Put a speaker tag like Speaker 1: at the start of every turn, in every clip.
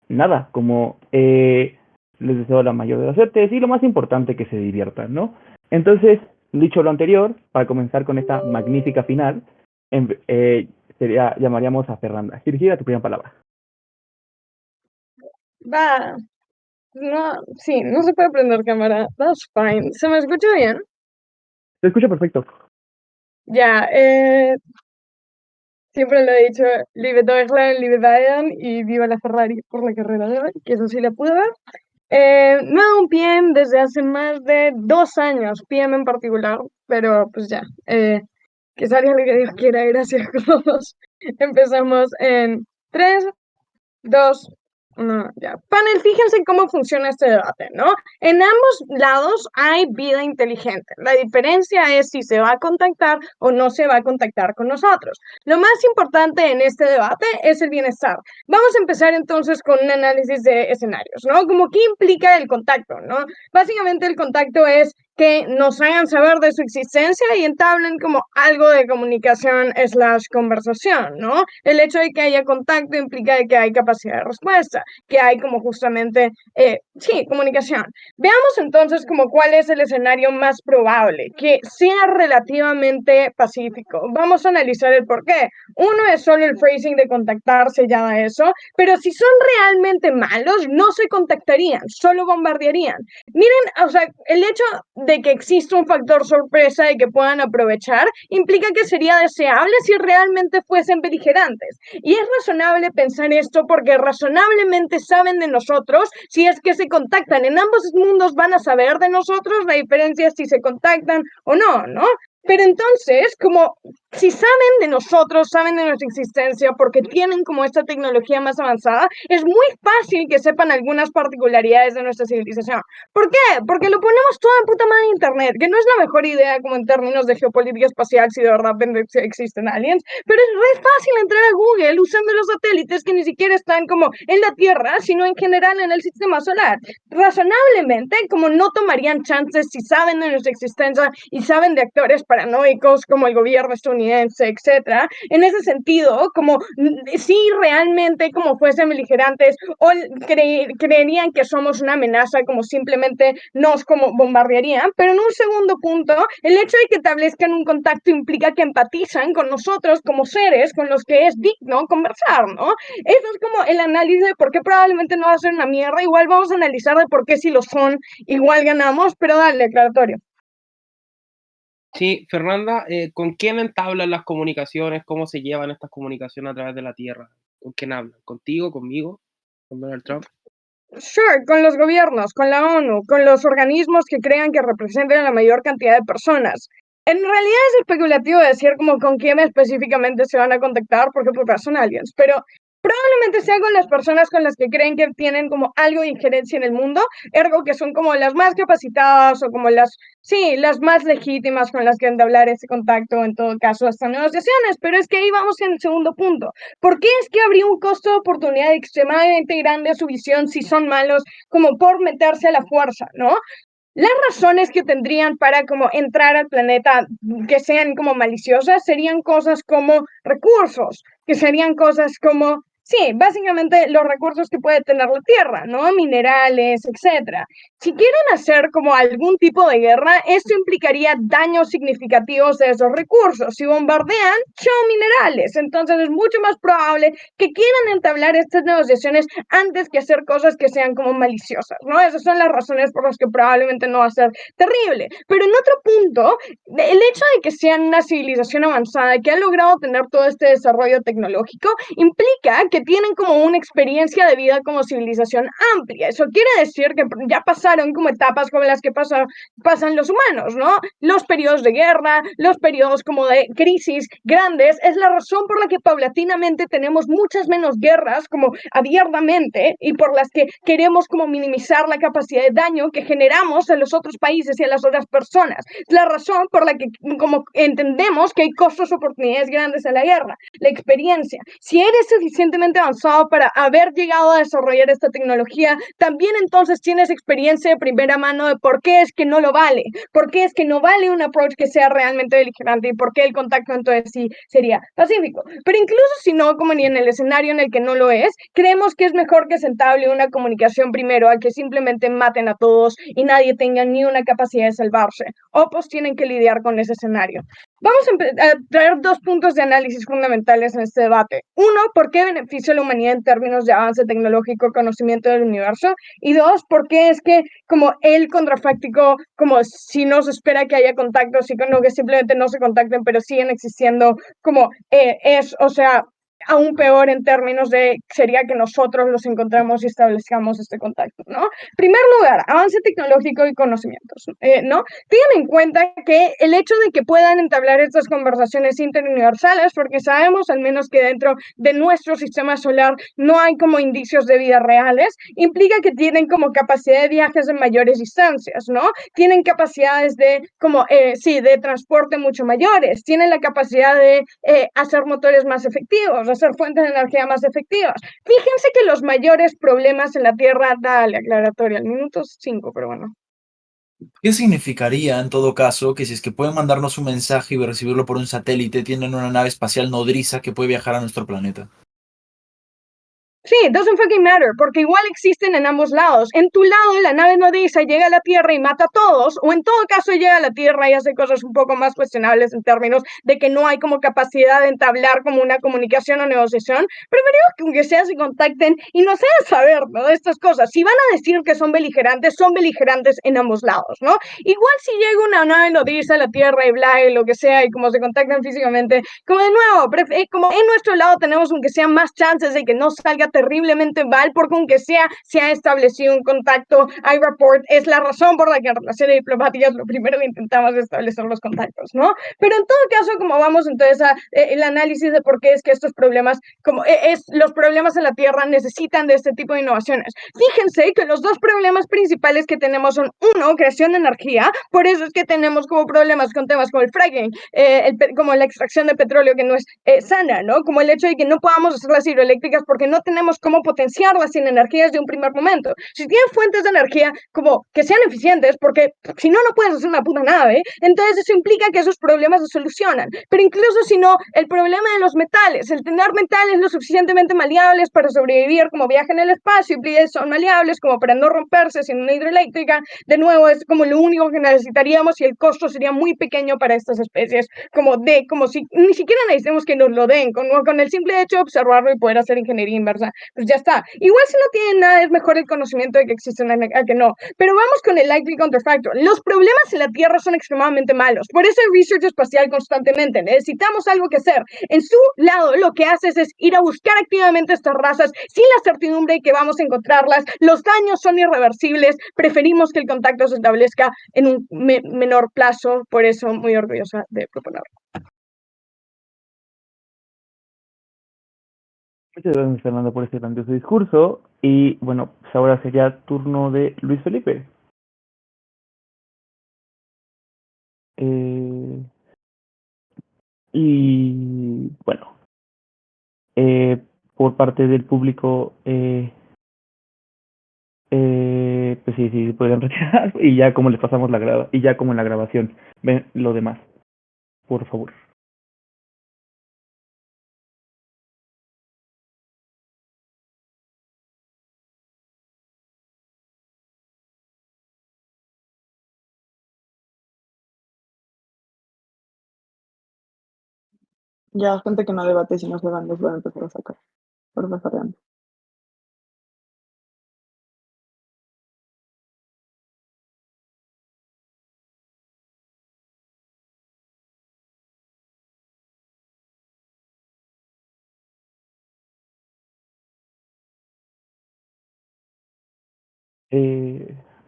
Speaker 1: nada, como les deseo la mayor de las suertes y lo más importante, que se diviertan, ¿no? Entonces, dicho lo anterior, para comenzar con esta magnífica final, llamaríamos a Fernanda. Dirigida tu primera palabra.
Speaker 2: Va, no, sí, no se puede prender cámara. That's fine. ¿Se me escucha bien?
Speaker 1: Te escucho perfecto.
Speaker 2: Ya, siempre lo he dicho, liebe Deutschland, liebe Bayern y viva la Ferrari por la carrera de hoy, que eso sí la pude ver. No hago un PM desde hace más de 2 años, PM en particular, pero pues ya, que salga lo que Dios quiera, gracias a todos. Empezamos en 3, 2, 1, ya. Panel, fíjense cómo funciona este debate, ¿no? En ambos lados hay vida inteligente. La diferencia es si se va a contactar o no se va a contactar con nosotros. Lo más importante en este debate es el bienestar. Vamos a empezar entonces con un análisis de escenarios, ¿no? Como qué implica el contacto, ¿no? Básicamente el contacto es que nos hagan saber de su existencia y entablen como algo de comunicación / conversación, ¿no? El hecho de que haya contacto implica que hay capacidad de respuesta, que hay como justamente, sí, comunicación. Veamos entonces como cuál es el escenario más probable, que sea relativamente pacífico. Vamos a analizar el por qué. Uno es solo el phrasing de contactarse, ya da eso, pero si son realmente malos, no se contactarían, solo bombardearían. Miren, o sea, el hecho de que exista un factor sorpresa y que puedan aprovechar implica que sería deseable si realmente fuesen beligerantes. Y es razonable pensar esto porque razonablemente saben de nosotros si es que se contactan. En ambos mundos van a saber de nosotros, la diferencia es si se contactan o no, ¿no? Pero entonces, como si saben de nosotros, saben de nuestra existencia porque tienen como esta tecnología más avanzada, es muy fácil que sepan algunas particularidades de nuestra civilización. ¿Por qué? Porque lo ponemos todo en puta madre en internet, que no es la mejor idea como en términos de geopolítica espacial si de verdad existen aliens, pero es re fácil entrar a Google usando los satélites que ni siquiera están como en la Tierra, sino en general en el sistema solar. Razonablemente, como no tomarían chances si saben de nuestra existencia y saben de actores paranoicos como el gobierno estadounidense, etcétera. En ese sentido, como si realmente como fuesen beligerantes o creerían que somos una amenaza, como simplemente nos como bombardearían, pero en un segundo punto, el hecho de que establezcan un contacto implica que empatizan con nosotros como seres con los que es digno conversar, ¿no? Eso es como el análisis de por qué probablemente no va a ser una mierda, igual vamos a analizar de por qué si lo son, igual ganamos, pero dale, aclaratorio.
Speaker 3: Sí, Fernanda, ¿con quién entablan las comunicaciones? ¿Cómo se llevan estas comunicaciones a través de la Tierra? ¿Con quién hablan? ¿Contigo? ¿Conmigo? ¿Con Donald Trump?
Speaker 2: Sure, con los gobiernos, con la ONU, con los organismos que crean que representen a la mayor cantidad de personas. En realidad es especulativo decir como con quién específicamente se van a contactar, porque pues son aliens, pero probablemente sea con las personas con las que creen que tienen como algo de injerencia en el mundo, ergo que son como las más capacitadas o como las, sí, las más legítimas con las que entablar ese contacto, en todo caso, hasta negociaciones. Pero es que ahí vamos en el segundo punto. ¿Por qué es que habría un costo de oportunidad extremadamente grande a su visión si son malos, como por meterse a la fuerza, ¿no? Las razones que tendrían para como entrar al planeta que sean como maliciosas serían cosas como recursos, que serían cosas como, sí, básicamente los recursos que puede tener la Tierra, ¿no? Minerales, etcétera. Si quieren hacer como algún tipo de guerra, esto implicaría daños significativos de esos recursos. Si bombardean, chao minerales. Entonces es mucho más probable que quieran entablar estas negociaciones antes que hacer cosas que sean como maliciosas, ¿no? Esas son las razones por las que probablemente no va a ser terrible. Pero en otro punto, el hecho de que sean una civilización avanzada que ha logrado tener todo este desarrollo tecnológico implica que tienen como una experiencia de vida como civilización amplia. Eso quiere decir que ya pasaron como etapas como las que pasan los humanos, ¿no? Los periodos de guerra, los periodos como de crisis grandes, es la razón por la que paulatinamente tenemos muchas menos guerras como abiertamente y por las que queremos como minimizar la capacidad de daño que generamos a los otros países y a las otras personas. Es la razón por la que como entendemos que hay costos, oportunidades grandes a la guerra, la experiencia. Si eres suficientemente suficientemente avanzado para haber llegado a desarrollar esta tecnología, también entonces tienes experiencia de primera mano de por qué es que no lo vale, por qué es que no vale un approach que sea realmente beligerante y por qué el contacto entonces sí sería pacífico. Pero incluso si no, como ni en el escenario en el que no lo es, creemos que es mejor que se entable una comunicación primero a que simplemente maten a todos y nadie tenga ni una capacidad de salvarse. O pues tienen que lidiar con ese escenario. Vamos a traer dos puntos de análisis fundamentales en este debate. Uno, ¿por qué beneficia a la humanidad en términos de avance tecnológico, conocimiento del universo? Y dos, ¿por qué es que como el contrafáctico, como si no se espera que haya contactos y que simplemente no se contacten, pero siguen existiendo, como o sea, aún peor en términos de sería que nosotros los encontremos y establezcamos este contacto, ¿no? En primer lugar, avance tecnológico y conocimientos, ¿no? Tengan en cuenta que el hecho de que puedan entablar estas conversaciones interuniversales, porque sabemos al menos que dentro de nuestro sistema solar no hay como indicios de vida reales, implica que tienen como capacidad de viajes en mayores distancias, ¿no? Tienen capacidades de, como, sí, de transporte mucho mayores, tienen la capacidad de hacer motores más efectivos, hacer fuentes de energía más efectivas. Fíjense que los mayores problemas en la Tierra, dale, aclaratoria, al minuto 5, pero bueno.
Speaker 4: ¿Qué significaría, en todo caso, que si es que pueden mandarnos un mensaje y recibirlo por un satélite, tienen una nave espacial nodriza que puede viajar a nuestro planeta?
Speaker 2: Sí, doesn't fucking matter, porque igual existen en ambos lados. En tu lado, la nave nodriza llega a la Tierra y mata a todos, o en todo caso llega a la Tierra y hace cosas un poco más cuestionables en términos de que no hay como capacidad de entablar como una comunicación o negociación. Preferimos que aunque sea se contacten y nos hagan saber, ¿no? De estas cosas. Si van a decir que son beligerantes en ambos lados, ¿no? Igual si llega una nave nodriza a la Tierra y bla, y lo que sea, y como se contactan físicamente, como de nuevo, como en nuestro lado tenemos aunque sea más chances de que no salga terriblemente mal, porque aunque sea se ha establecido un contacto, hay report, es la razón por la que en relaciones diplomáticas lo primero que intentamos es establecer los contactos, ¿no? Pero en todo caso, como vamos entonces a el análisis de por qué es que estos problemas, como los problemas en la Tierra necesitan de este tipo de innovaciones. Fíjense que los dos problemas principales que tenemos son, uno, creación de energía, por eso es que tenemos como problemas con temas como el fracking, como la extracción de petróleo que no es sana, ¿no? Como el hecho de que no podamos hacer las hidroeléctricas porque no tenemos cómo potenciarlas sin energía desde un primer momento. Si tienen fuentes de energía como que sean eficientes, porque si no, no puedes hacer una puta nave, entonces eso implica que esos problemas se solucionan. Pero incluso si no, el problema de los metales, el tener metales lo suficientemente maleables para sobrevivir como viaje en el espacio y son maleables como para no romperse sin una hidroeléctrica, de nuevo es como lo único que necesitaríamos y el costo sería muy pequeño para estas especies, como si ni siquiera necesitemos que nos lo den, con el simple hecho de observarlo y poder hacer ingeniería inversa, pues ya está. Igual si no tienen nada, es mejor el conocimiento de que existen a que no. Pero vamos con el likely counterfactor. Los problemas en la Tierra son extremadamente malos. Por eso hay research espacial constantemente. Necesitamos algo que hacer. En su lado, lo que haces es ir a buscar activamente estas razas sin la certidumbre de que vamos a encontrarlas. Los daños son irreversibles. Preferimos que el contacto se establezca en un menor plazo. Por eso, muy orgullosa de proponerlo.
Speaker 1: Muchas gracias, Fernando, por este grandioso discurso. Y bueno, pues ahora sería turno de Luis Felipe. Y bueno, por parte del público, pues sí, podrían retirar. Y ya como les pasamos y ya como en la grabación, ven lo demás, por favor.
Speaker 5: Ya, gente que no debate, si no se van, los voy a empezar a sacar. Por referente.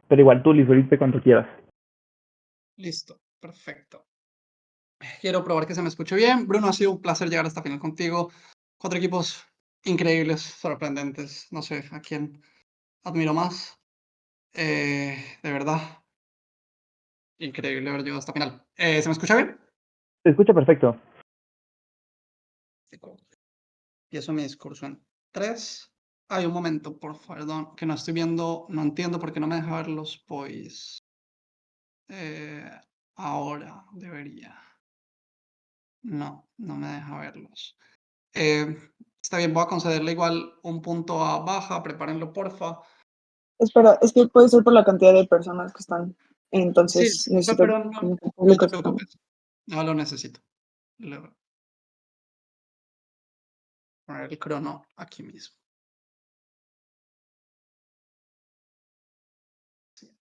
Speaker 1: Pero igual tú, Luis Felipe, cuando quieras.
Speaker 6: Listo, perfecto. Quiero probar que se me escuche bien. Bruno, ha sido un placer llegar hasta final contigo. 4 equipos increíbles, sorprendentes. No sé a quién admiro más. De verdad, increíble haber llegado hasta final. ¿Se me escucha bien?
Speaker 1: Se escucha perfecto.
Speaker 6: Empiezo mi discurso en 3. Hay un momento, por favor, perdón, que no estoy viendo, no entiendo por qué no me deja ver los POIs. Ahora debería. No, no me deja verlos. Está bien, voy a concederle igual un punto a baja, prepárenlo porfa.
Speaker 5: Espera, es que puede ser por la cantidad de personas que están.
Speaker 6: Sí,
Speaker 5: Entonces necesito
Speaker 6: pero no,
Speaker 5: como que el
Speaker 6: no
Speaker 5: público
Speaker 6: te
Speaker 5: esté.
Speaker 6: preocupes. No lo necesito. Le voy a poner el crono aquí mismo. Sí.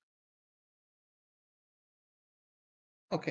Speaker 6: Ok.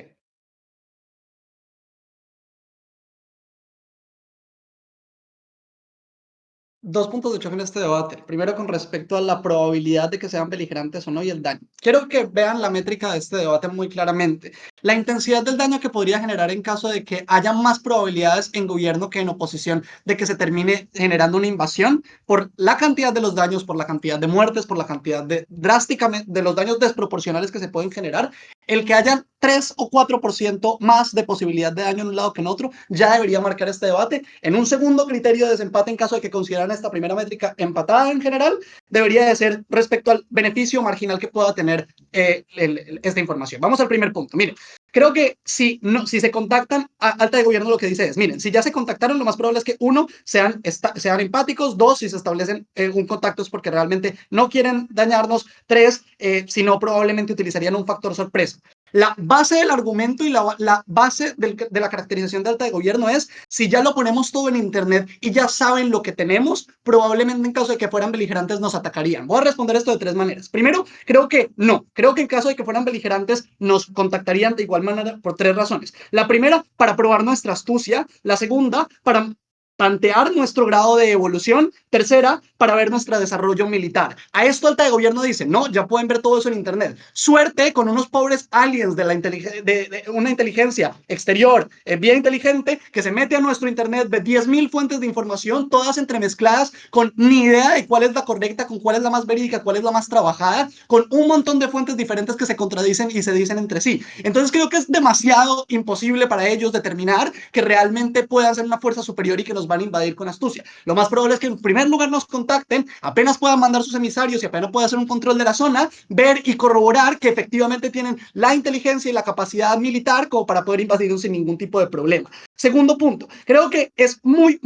Speaker 6: Dos puntos de choque en este debate. Primero, con respecto a la probabilidad de que sean beligerantes o no y el daño. Quiero que vean la métrica de este debate muy claramente. La intensidad del daño que podría generar en caso de que haya más probabilidades en gobierno que en oposición de que se termine generando una invasión por la cantidad de los daños, por la cantidad de muertes, por la cantidad de drásticamente de los daños desproporcionales que se pueden generar. El que haya 3 o 4% más de posibilidad de daño en un lado que en otro ya debería marcar este debate. En un segundo criterio de desempate, en caso de que consideran esta primera métrica empatada en general, debería de ser respecto al beneficio marginal que pueda tener esta información. Vamos al primer punto. Miren, creo que si se contactan, Alta de Gobierno lo que dice es, miren, si ya se contactaron, lo más probable es que uno, sean empáticos, dos, si se establecen un contacto es porque realmente no quieren dañarnos, tres, si no, probablemente utilizarían un factor sorpresa. La base del argumento y la base de la caracterización de Alta de Gobierno es, si ya lo ponemos todo en Internet y ya saben lo que tenemos, probablemente en caso de que fueran beligerantes nos atacarían. Voy a responder esto de tres maneras. Primero, creo que no. Creo que en caso de que fueran beligerantes nos contactarían de igual manera por tres razones. La primera, para probar nuestra astucia. La segunda, para tantear nuestro grado de evolución. Tercera, para ver nuestro desarrollo militar. A esto Alta de Gobierno dice, no, ya pueden ver todo eso en Internet. Suerte con unos pobres aliens de una inteligencia exterior bien inteligente que se mete a nuestro Internet, ve 10.000 fuentes de información, todas entremezcladas, con ni idea de cuál es la correcta, con cuál es la más verídica, cuál es la más trabajada, con un montón de fuentes diferentes que se contradicen y se dicen entre sí. Entonces creo que es demasiado imposible para ellos determinar que realmente puedan ser una fuerza superior y que nos van a invadir con astucia. Lo más probable es que en primer lugar nos contacten, apenas puedan mandar sus emisarios y apenas puedan hacer un control de la zona, ver y corroborar que efectivamente tienen la inteligencia y la capacidad militar como para poder invadirnos sin ningún tipo de problema. Segundo punto, creo que es muy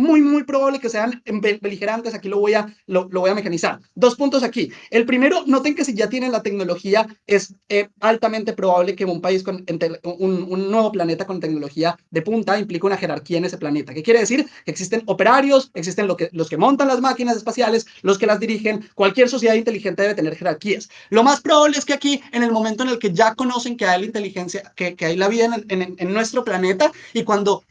Speaker 6: probable que sean beligerantes. Aquí lo voy a mecanizar. Dos puntos aquí. El primero, noten que si ya tienen la tecnología, es altamente probable que un país con un nuevo planeta con tecnología de punta implique una jerarquía en ese planeta. ¿Qué quiere decir? Que existen operarios, existen los que montan las máquinas espaciales, los que las dirigen. Cualquier sociedad inteligente debe tener jerarquías. Lo más probable es que aquí, en el momento en el que ya conocen que hay la inteligencia, que hay la vida en nuestro planeta, y cuando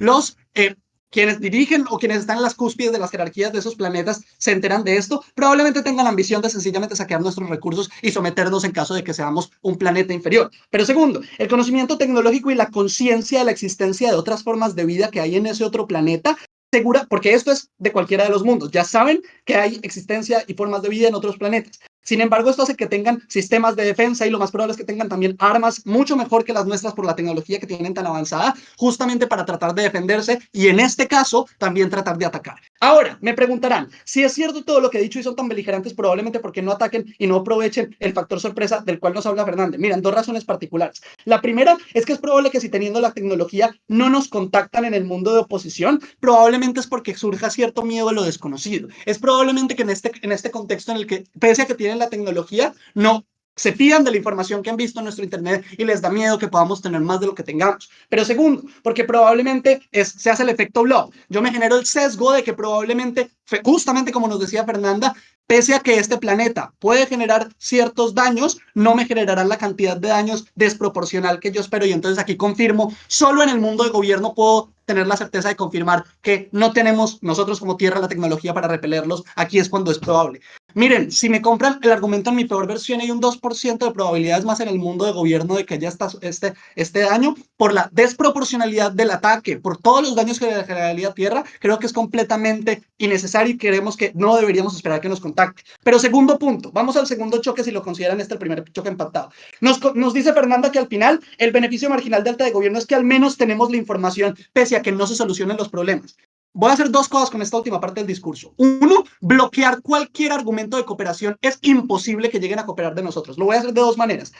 Speaker 6: quienes dirigen o quienes están en las cúspides de las jerarquías de esos planetas se enteran de esto, probablemente tengan la ambición de sencillamente saquear nuestros recursos y someternos en caso de que seamos un planeta inferior. Pero segundo, el conocimiento tecnológico y la conciencia de la existencia de otras formas de vida que hay en ese otro planeta, segura, porque esto es de cualquiera de los mundos, ya saben que hay existencia y formas de vida en otros planetas. Sin embargo, esto hace que tengan sistemas de defensa y lo más probable es que tengan también armas mucho mejor que las nuestras por la tecnología que tienen tan avanzada, justamente para tratar de defenderse y en este caso también tratar de atacar. Ahora, me preguntarán, si es cierto todo lo que he dicho y son tan beligerantes, probablemente porque no ataquen y no aprovechen el factor sorpresa del cual nos habla Fernández. Miren, dos razones particulares. La primera es que es probable que si teniendo la tecnología no nos contactan en el mundo de oposición, probablemente es porque surja cierto miedo a lo desconocido. Es probablemente que en este contexto en el que, pese a que tienen la tecnología, no se fían de la información que han visto en nuestro Internet y les da miedo que podamos tener más de lo que tengamos. Pero segundo, porque probablemente se hace el efecto Blob. Yo me genero el sesgo de que probablemente, justamente como nos decía Fernanda, pese a que este planeta puede generar ciertos daños, no me generarán la cantidad de daños desproporcional que yo espero. Y entonces aquí confirmo, solo en el mundo de gobierno puedo tener la certeza de confirmar que no tenemos nosotros como Tierra la tecnología para repelerlos. Aquí es cuando es probable. Miren, si me compran el argumento en mi peor versión, hay un 2% de probabilidades más en el mundo de gobierno de que haya este daño por la desproporcionalidad del ataque, por todos los daños que le generaría a Tierra. Creo que es completamente innecesario y creemos que no deberíamos esperar que nos contacte. Pero segundo punto, vamos al segundo choque si lo consideran el primer choque empatado. Nos dice Fernanda que al final el beneficio marginal de Alta de Gobierno es que al menos tenemos la información pese a que no se solucionen los problemas. Voy a hacer dos cosas con esta última parte del discurso. Uno, bloquear cualquier argumento de cooperación. Es imposible que lleguen a cooperar de nosotros. Lo voy a hacer de dos maneras.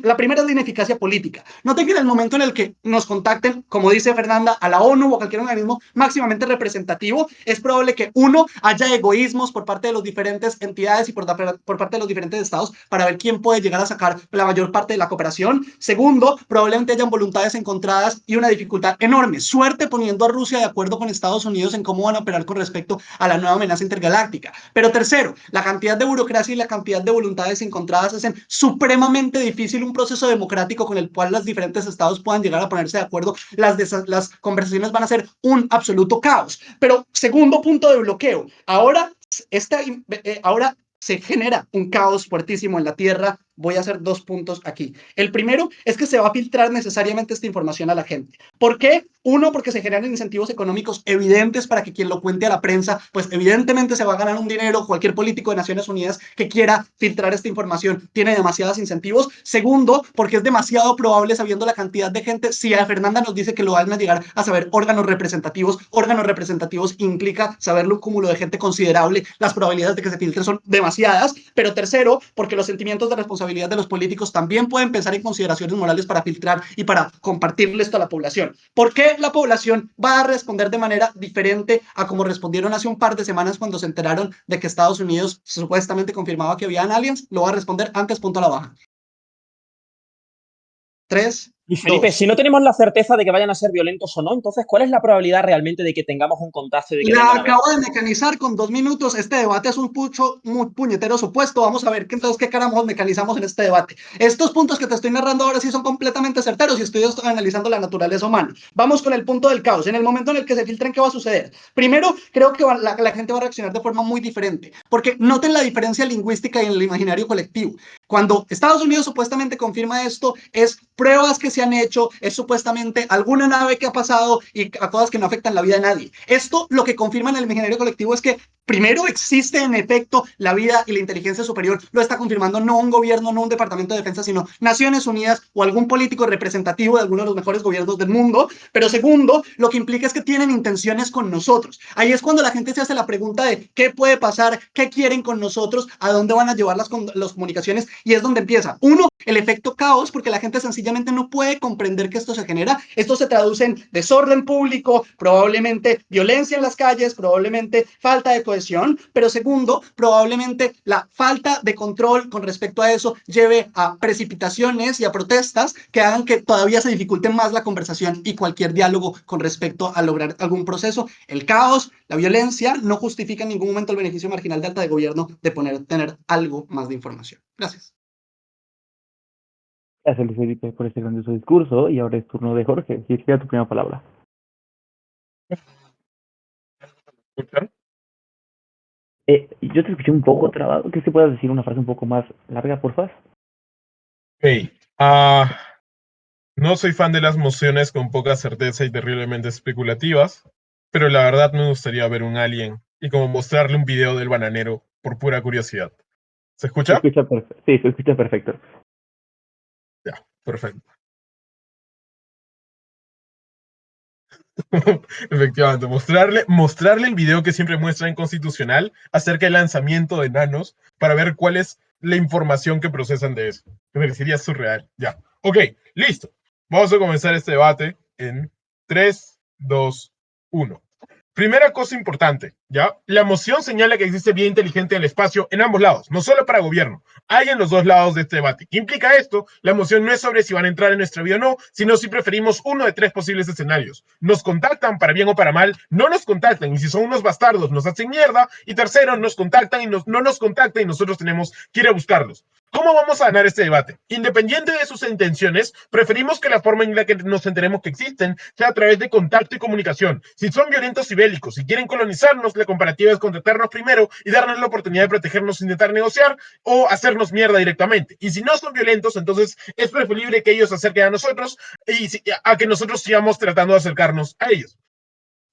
Speaker 6: La primera es la ineficacia política. Noten que en el momento en el que nos contacten, como dice Fernanda, a la ONU o a cualquier organismo máximamente representativo, es probable que, uno, haya egoísmos por parte de las diferentes entidades y por parte de los diferentes estados para ver quién puede llegar a sacar la mayor parte de la cooperación. Segundo, probablemente hayan voluntades encontradas y una dificultad enorme. Suerte poniendo a Rusia de acuerdo con Estados Unidos en cómo van a operar con respecto a la nueva amenaza intergaláctica. Pero tercero, la cantidad de burocracia y la cantidad de voluntades encontradas hacen supremamente difícil un proceso democrático con el cual los diferentes estados puedan llegar a ponerse de acuerdo. Las conversaciones van a ser un absoluto caos. Pero segundo punto de bloqueo, ahora se genera un caos fuertísimo en la Tierra. Voy a hacer dos puntos aquí. El primero es que se va a filtrar necesariamente esta información a la gente. ¿Por qué? Uno, porque se generan incentivos económicos evidentes para que quien lo cuente a la prensa, pues evidentemente se va a ganar un dinero. Cualquier político de Naciones Unidas que quiera filtrar esta información tiene demasiados incentivos. Segundo, porque es demasiado probable, sabiendo la cantidad de gente, si a Fernanda nos dice que lo van a llegar a saber órganos representativos implica saberlo un cúmulo de gente considerable, las probabilidades de que se filtre son demasiadas. Pero tercero, porque los sentimientos de responsabilidad de los políticos también pueden pensar en consideraciones morales para filtrar y para compartirle esto a la población. ¿Por qué la población va a responder de manera diferente a como respondieron hace un par de semanas cuando se enteraron de que Estados Unidos supuestamente confirmaba que habían aliens? Lo va a responder antes, punto a la baja. 3,
Speaker 7: Y Felipe,
Speaker 6: 2.
Speaker 7: si no tenemos la certeza de que vayan a ser violentos o no, entonces, ¿cuál es la probabilidad realmente de que tengamos un contacto y de que
Speaker 6: La
Speaker 7: vengan a ver?
Speaker 6: acabo de mecanizar con 2 minutos. Este debate es un muy puñetero supuesto. Vamos a ver entonces qué carambos mecanizamos en este debate. Estos puntos que te estoy narrando ahora sí son completamente certeros y estoy analizando la naturaleza humana. Vamos con el punto del caos. En el momento en el que se filtren, ¿qué va a suceder? Primero, creo que la gente va a reaccionar de forma muy diferente, porque noten la diferencia lingüística y en el imaginario colectivo. Cuando Estados Unidos supuestamente confirma esto, es pruebas que se han hecho, es supuestamente alguna nave que ha pasado y a cosas que no afectan la vida de nadie. Esto lo que confirma en el imaginario colectivo es que primero existe en efecto la vida y la inteligencia superior. Lo está confirmando no un gobierno, no un departamento de defensa, sino Naciones Unidas o algún político representativo de alguno de los mejores gobiernos del mundo. Pero segundo, lo que implica es que tienen intenciones con nosotros. Ahí es cuando la gente se hace la pregunta de qué puede pasar, qué quieren con nosotros, a dónde van a llevar las comunicaciones, y es donde empieza. Uno, el efecto caos, porque la gente sencillamente no puede comprender que esto se genera. Esto se traduce en desorden público, probablemente violencia en las calles, probablemente falta de cohesión. Pero segundo, probablemente la falta de control con respecto a eso lleve a precipitaciones y a protestas que hagan que todavía se dificulte más la conversación y cualquier diálogo con respecto a lograr algún proceso. El caos, la violencia no justifica en ningún momento el beneficio marginal de alta de gobierno de tener algo más de información. Gracias.
Speaker 1: Gracias, Luis Felipe, por este grandioso discurso. Y ahora es turno de Jorge. Si queda tu primera palabra. Yo te escuché un poco trabado. ¿Qué se puede decir una frase un poco más larga, por favor?
Speaker 8: Hey, no soy fan de las mociones con poca certeza y terriblemente especulativas, pero la verdad me gustaría ver un alien y como mostrarle un video del bananero por pura curiosidad. ¿Se
Speaker 1: Se
Speaker 8: escucha?
Speaker 1: escucha perfecto. Sí, se escucha perfecto.
Speaker 8: Ya, perfecto. Efectivamente, mostrarle el video que siempre muestra en Constitucional acerca del lanzamiento de nanos para ver cuál es la información que procesan de eso. Me parecería surreal. Ya. Ok, listo. Vamos a comenzar este debate en 3, 2, 1. Primera cosa importante, ¿ya? La moción señala que existe vida inteligente en el espacio en ambos lados, no solo para gobierno. Hay en los dos lados de este debate. ¿Qué implica esto? La moción no es sobre si van a entrar en nuestra vida o no, sino si preferimos uno de 3 posibles escenarios. Nos contactan para bien o para mal, no nos contactan, y si son unos bastardos nos hacen mierda, y tercero, nos contactan y no nos contactan y nosotros tenemos que ir a buscarlos. ¿Cómo vamos a ganar este debate? Independiente de sus intenciones, preferimos que la forma en la que nos enteremos que existen sea a través de contacto y comunicación. Si son violentos y bélicos, si quieren colonizarnos, la comparativa es contactarnos primero y darnos la oportunidad de protegernos, intentar negociar o hacernos mierda directamente. Y si no son violentos, entonces es preferible que ellos se acerquen a nosotros y a que nosotros sigamos tratando de acercarnos a ellos.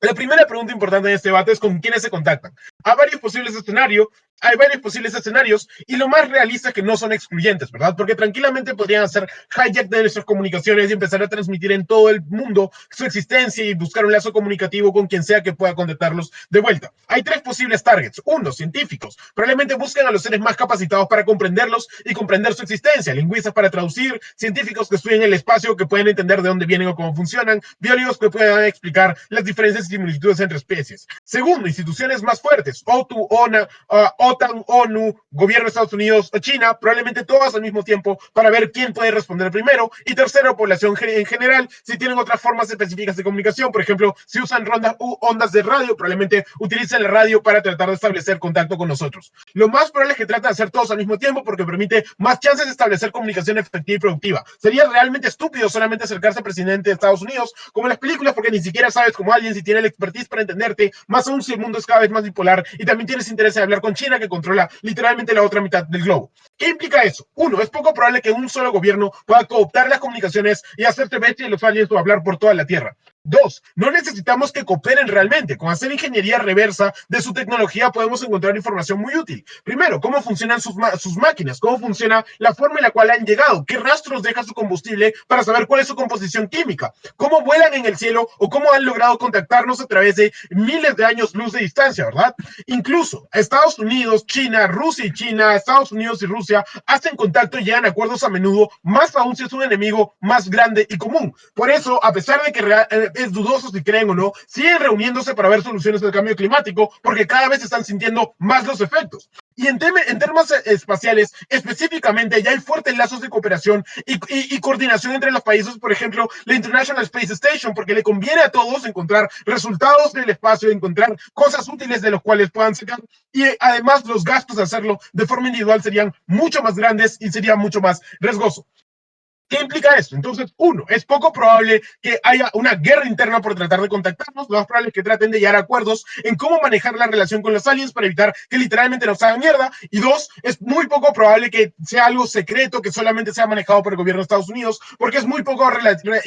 Speaker 8: La primera pregunta importante en este debate es con quiénes se contactan. Hay varios posibles escenarios hay varios posibles escenarios y lo más realista es que no son excluyentes, ¿verdad? Porque tranquilamente podrían hacer hijack de nuestras comunicaciones y empezar a transmitir en todo el mundo su existencia y buscar un lazo comunicativo con quien sea que pueda contactarlos de vuelta. Hay tres posibles targets. Uno, científicos. Probablemente busquen a los seres más capacitados para comprenderlos y comprender su existencia. Lingüistas para traducir, científicos que estudien el espacio, que pueden entender de dónde vienen o cómo funcionan, biólogos que puedan explicar las diferencias y similitudes entre especies. Segundo, instituciones más fuertes. OTAN, ONU, gobierno de Estados Unidos o China, probablemente todas al mismo tiempo para ver quién puede responder primero. Y tercero, población en general, si tienen otras formas específicas de comunicación, por ejemplo, si usan ondas de radio, probablemente utilicen la radio para tratar de establecer contacto con nosotros. Lo más probable es que traten de hacer todos al mismo tiempo porque permite más chances de establecer comunicación efectiva y productiva. Sería realmente estúpido solamente acercarse al presidente de Estados Unidos, como en las películas, porque ni siquiera sabes como alguien si tiene el expertise para entenderte, más aún si el mundo es cada vez más bipolar y también tienes interés en hablar con China, que controla literalmente la otra mitad del globo. ¿Qué implica eso? Uno, es poco probable que un solo gobierno pueda cooptar las comunicaciones y hacerse bestia de los aliens o hablar por toda la Tierra. Dos, no necesitamos que cooperen realmente. Con hacer ingeniería reversa de su tecnología podemos encontrar información muy útil. Primero, cómo funcionan sus máquinas, cómo funciona la forma en la cual han llegado, qué rastros deja su combustible para saber cuál es su composición química, cómo vuelan en el cielo o cómo han logrado contactarnos a través de miles de años luz de distancia, ¿verdad? Incluso Estados Unidos, China, Rusia y China, Estados Unidos y Rusia hacen contacto y llegan a acuerdos a menudo, más aún si es un enemigo más grande y común. Por eso, a pesar de que es dudoso si creen o no, siguen reuniéndose para ver soluciones del cambio climático porque cada vez están sintiendo más los efectos. Y en temas espaciales, específicamente, ya hay fuertes lazos de cooperación y coordinación entre los países, por ejemplo, la International Space Station, porque le conviene a todos encontrar resultados del espacio, encontrar cosas útiles de los cuales puedan sacar, y además los gastos de hacerlo de forma individual serían mucho más grandes y sería mucho más riesgoso. ¿Qué implica esto? Entonces, uno, es poco probable que haya una guerra interna por tratar de contactarnos. Lo más probable es que traten de llegar a acuerdos en cómo manejar la relación con los aliens para evitar que literalmente nos hagan mierda. Y dos, es muy poco probable que sea algo secreto que solamente sea manejado por el gobierno de Estados Unidos, porque es muy poco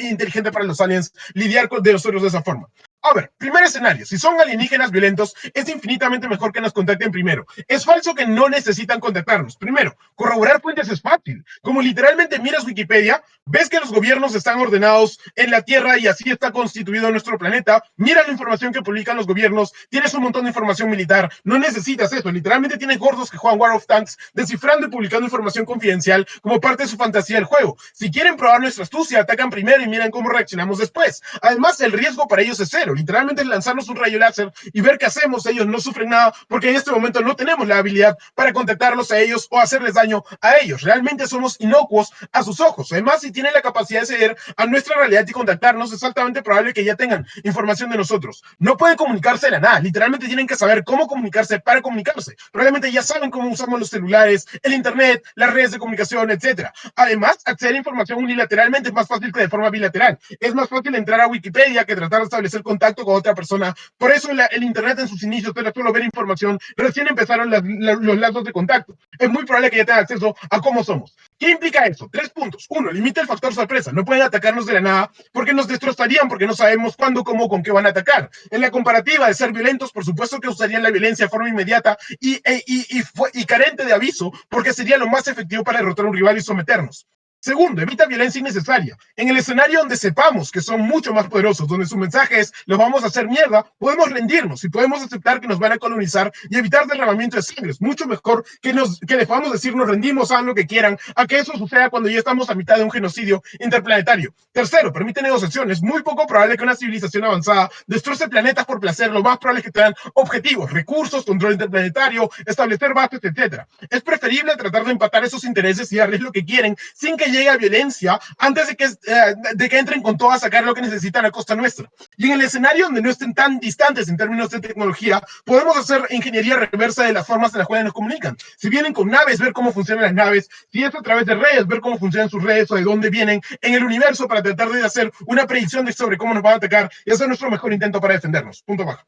Speaker 8: inteligente para los aliens lidiar con nosotros de esa forma. A ver, primer escenario, si son alienígenas violentos, es infinitamente mejor que nos contacten primero. Es falso que no necesitan contactarnos. Primero, corroborar fuentes es fácil. Como literalmente miras Wikipedia, ves que los gobiernos están ordenados en la Tierra y así está constituido nuestro planeta. Mira la información que publican los gobiernos, tienes un montón de información militar, no necesitas eso. Literalmente tienes gordos que juegan War of Tanks, descifrando y publicando información confidencial como parte de su fantasía del juego. Si quieren probar nuestra astucia, atacan primero y miran cómo reaccionamos después. Además, el riesgo para ellos es cero. Literalmente lanzarnos un rayo láser y ver qué hacemos, ellos no sufren nada porque en este momento no tenemos la habilidad para contactarlos a ellos o hacerles daño a ellos. Realmente somos inocuos a sus ojos. Además, si tienen la capacidad de acceder a nuestra realidad y contactarnos, es altamente probable que ya tengan información de nosotros. No pueden comunicarse de la nada. Literalmente tienen que saber cómo comunicarse para comunicarse. Probablemente ya saben cómo usamos los celulares, el internet, las redes de comunicación, etc. Además, acceder a información unilateralmente es más fácil que de forma bilateral. Es más fácil entrar a Wikipedia que tratar de establecer contacto con otra persona. Por eso el internet en sus inicios era solo ver información. Recién empezaron los lazos de contacto. Es muy probable que ya tengan acceso a cómo somos. ¿Qué implica eso? 3 puntos. 1, limita el factor sorpresa. No pueden atacarnos de la nada porque nos destrozarían porque no sabemos cuándo, cómo, con qué van a atacar. En la comparativa de ser violentos, por supuesto que usarían la violencia de forma inmediata y carente de aviso porque sería lo más efectivo para derrotar a un rival y someternos. Segundo, evita violencia innecesaria. En el escenario donde sepamos que son mucho más poderosos, donde su mensaje es los vamos a hacer mierda, podemos rendirnos y podemos aceptar que nos van a colonizar y evitar derramamiento de sangre. Es mucho mejor que les podamos decir nos rendimos, hagan lo que quieran, a que eso suceda cuando ya estamos a mitad de un genocidio interplanetario. Tercero, permite negociación. Es muy poco probable que una civilización avanzada destroce planetas por placer. Lo más probable es que tengan objetivos, recursos, control interplanetario, establecer bases, etc. Es preferible tratar de empatar esos intereses y darles lo que quieren sin que llegue a violencia antes de que entren con todo a sacar lo que necesitan a costa nuestra. Y en el escenario donde no estén tan distantes en términos de tecnología, podemos hacer ingeniería reversa de las formas en las cuales nos comunican. Si vienen con naves, ver cómo funcionan las naves. Si es a través de redes, ver cómo funcionan sus redes o de dónde vienen en el universo para tratar de hacer una predicción sobre cómo nos van a atacar y hacer nuestro mejor intento para defendernos. Punto bajo.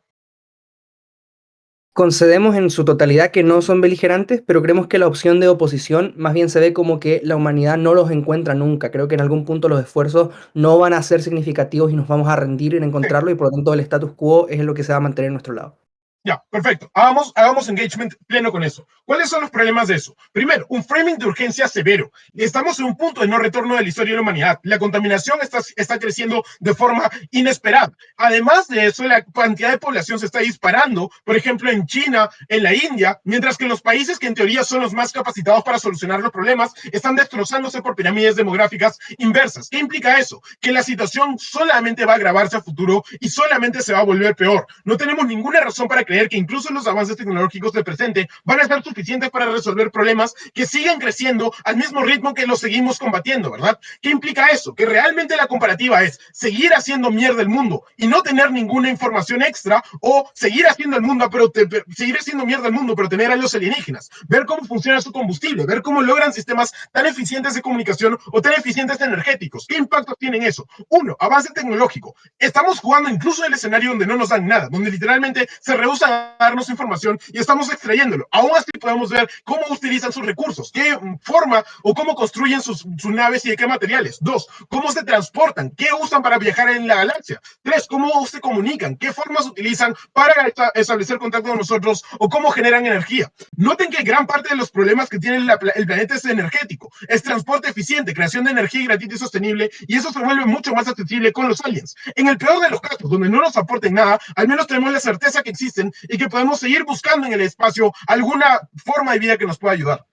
Speaker 9: Concedemos en su totalidad que no son beligerantes, pero creemos que la opción de oposición más bien se ve como que la humanidad no los encuentra nunca. Creo que en algún punto los esfuerzos no van a ser significativos y nos vamos a rendir en encontrarlo y por lo tanto el status quo es lo que se va a mantener a nuestro lado.
Speaker 8: Ya, perfecto. Hagamos engagement pleno con eso. ¿Cuáles son los problemas de eso? Primero, un framing de urgencia severo. Estamos en un punto de no retorno de la historia de la humanidad. La contaminación está creciendo de forma inesperada. Además de eso, la cantidad de población se está disparando, por ejemplo, en China, en la India, mientras que los países que en teoría son los más capacitados para solucionar los problemas están destrozándose por pirámides demográficas inversas. ¿Qué implica eso? Que la situación solamente va a agravarse a futuro y solamente se va a volver peor. No tenemos ninguna razón para creer que incluso los avances tecnológicos del presente van a ser suficientes para resolver problemas que siguen creciendo al mismo ritmo que los seguimos combatiendo, ¿verdad? ¿Qué implica eso? Que realmente la comparativa es seguir haciendo mierda el mundo y no tener ninguna información extra, o seguir haciendo seguir haciendo mierda el mundo pero tener a los alienígenas, ver cómo funciona su combustible, ver cómo logran sistemas tan eficientes de comunicación o tan eficientes energéticos. ¿Qué impactos tienen eso? Uno, avance tecnológico. Estamos jugando incluso en el escenario donde no nos dan nada, donde literalmente se rehusan a darnos información y estamos extrayéndolo. Aún así podemos ver cómo utilizan sus recursos, qué forma o cómo construyen sus naves y de qué materiales. Dos, cómo se transportan, qué usan para viajar en la galaxia. Tres, cómo se comunican, qué formas utilizan para establecer contacto con nosotros o cómo generan energía. Noten que gran parte de los problemas que tiene el planeta es energético, es transporte eficiente, creación de energía gratuita y sostenible, y eso se vuelve mucho más accesible con los aliens. En el peor de los casos, donde no nos aporten nada, al menos tenemos la certeza que existen y que podemos seguir buscando en el espacio alguna forma de vida que nos pueda ayudar.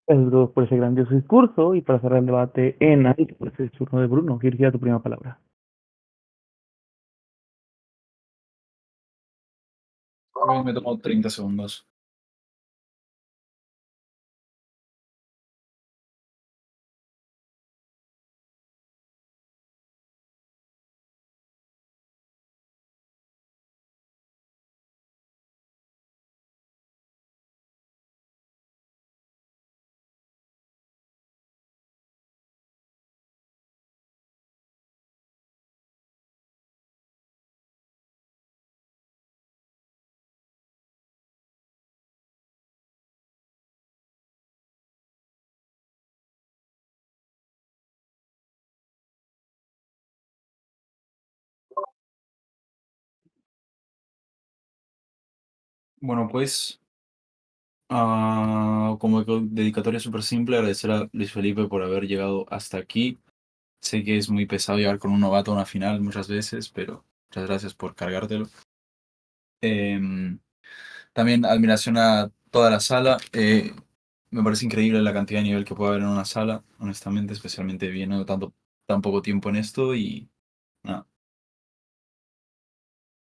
Speaker 1: Gracias, Bruno, por ese grandioso discurso, y para cerrar el debate en ahí, pues el turno de Bruno. Quiero decir tu primera palabra.
Speaker 4: Me tomo 30 segundos. Bueno, pues, como dedicatoria súper simple, agradecer a Luis Felipe por haber llegado hasta aquí. Sé que es muy pesado llegar con un novato a una final muchas veces, pero muchas gracias por cargártelo. También admiración a toda la sala. Me parece increíble la cantidad de nivel que puede haber en una sala, honestamente, especialmente viendo tan poco tiempo en esto. Y nada,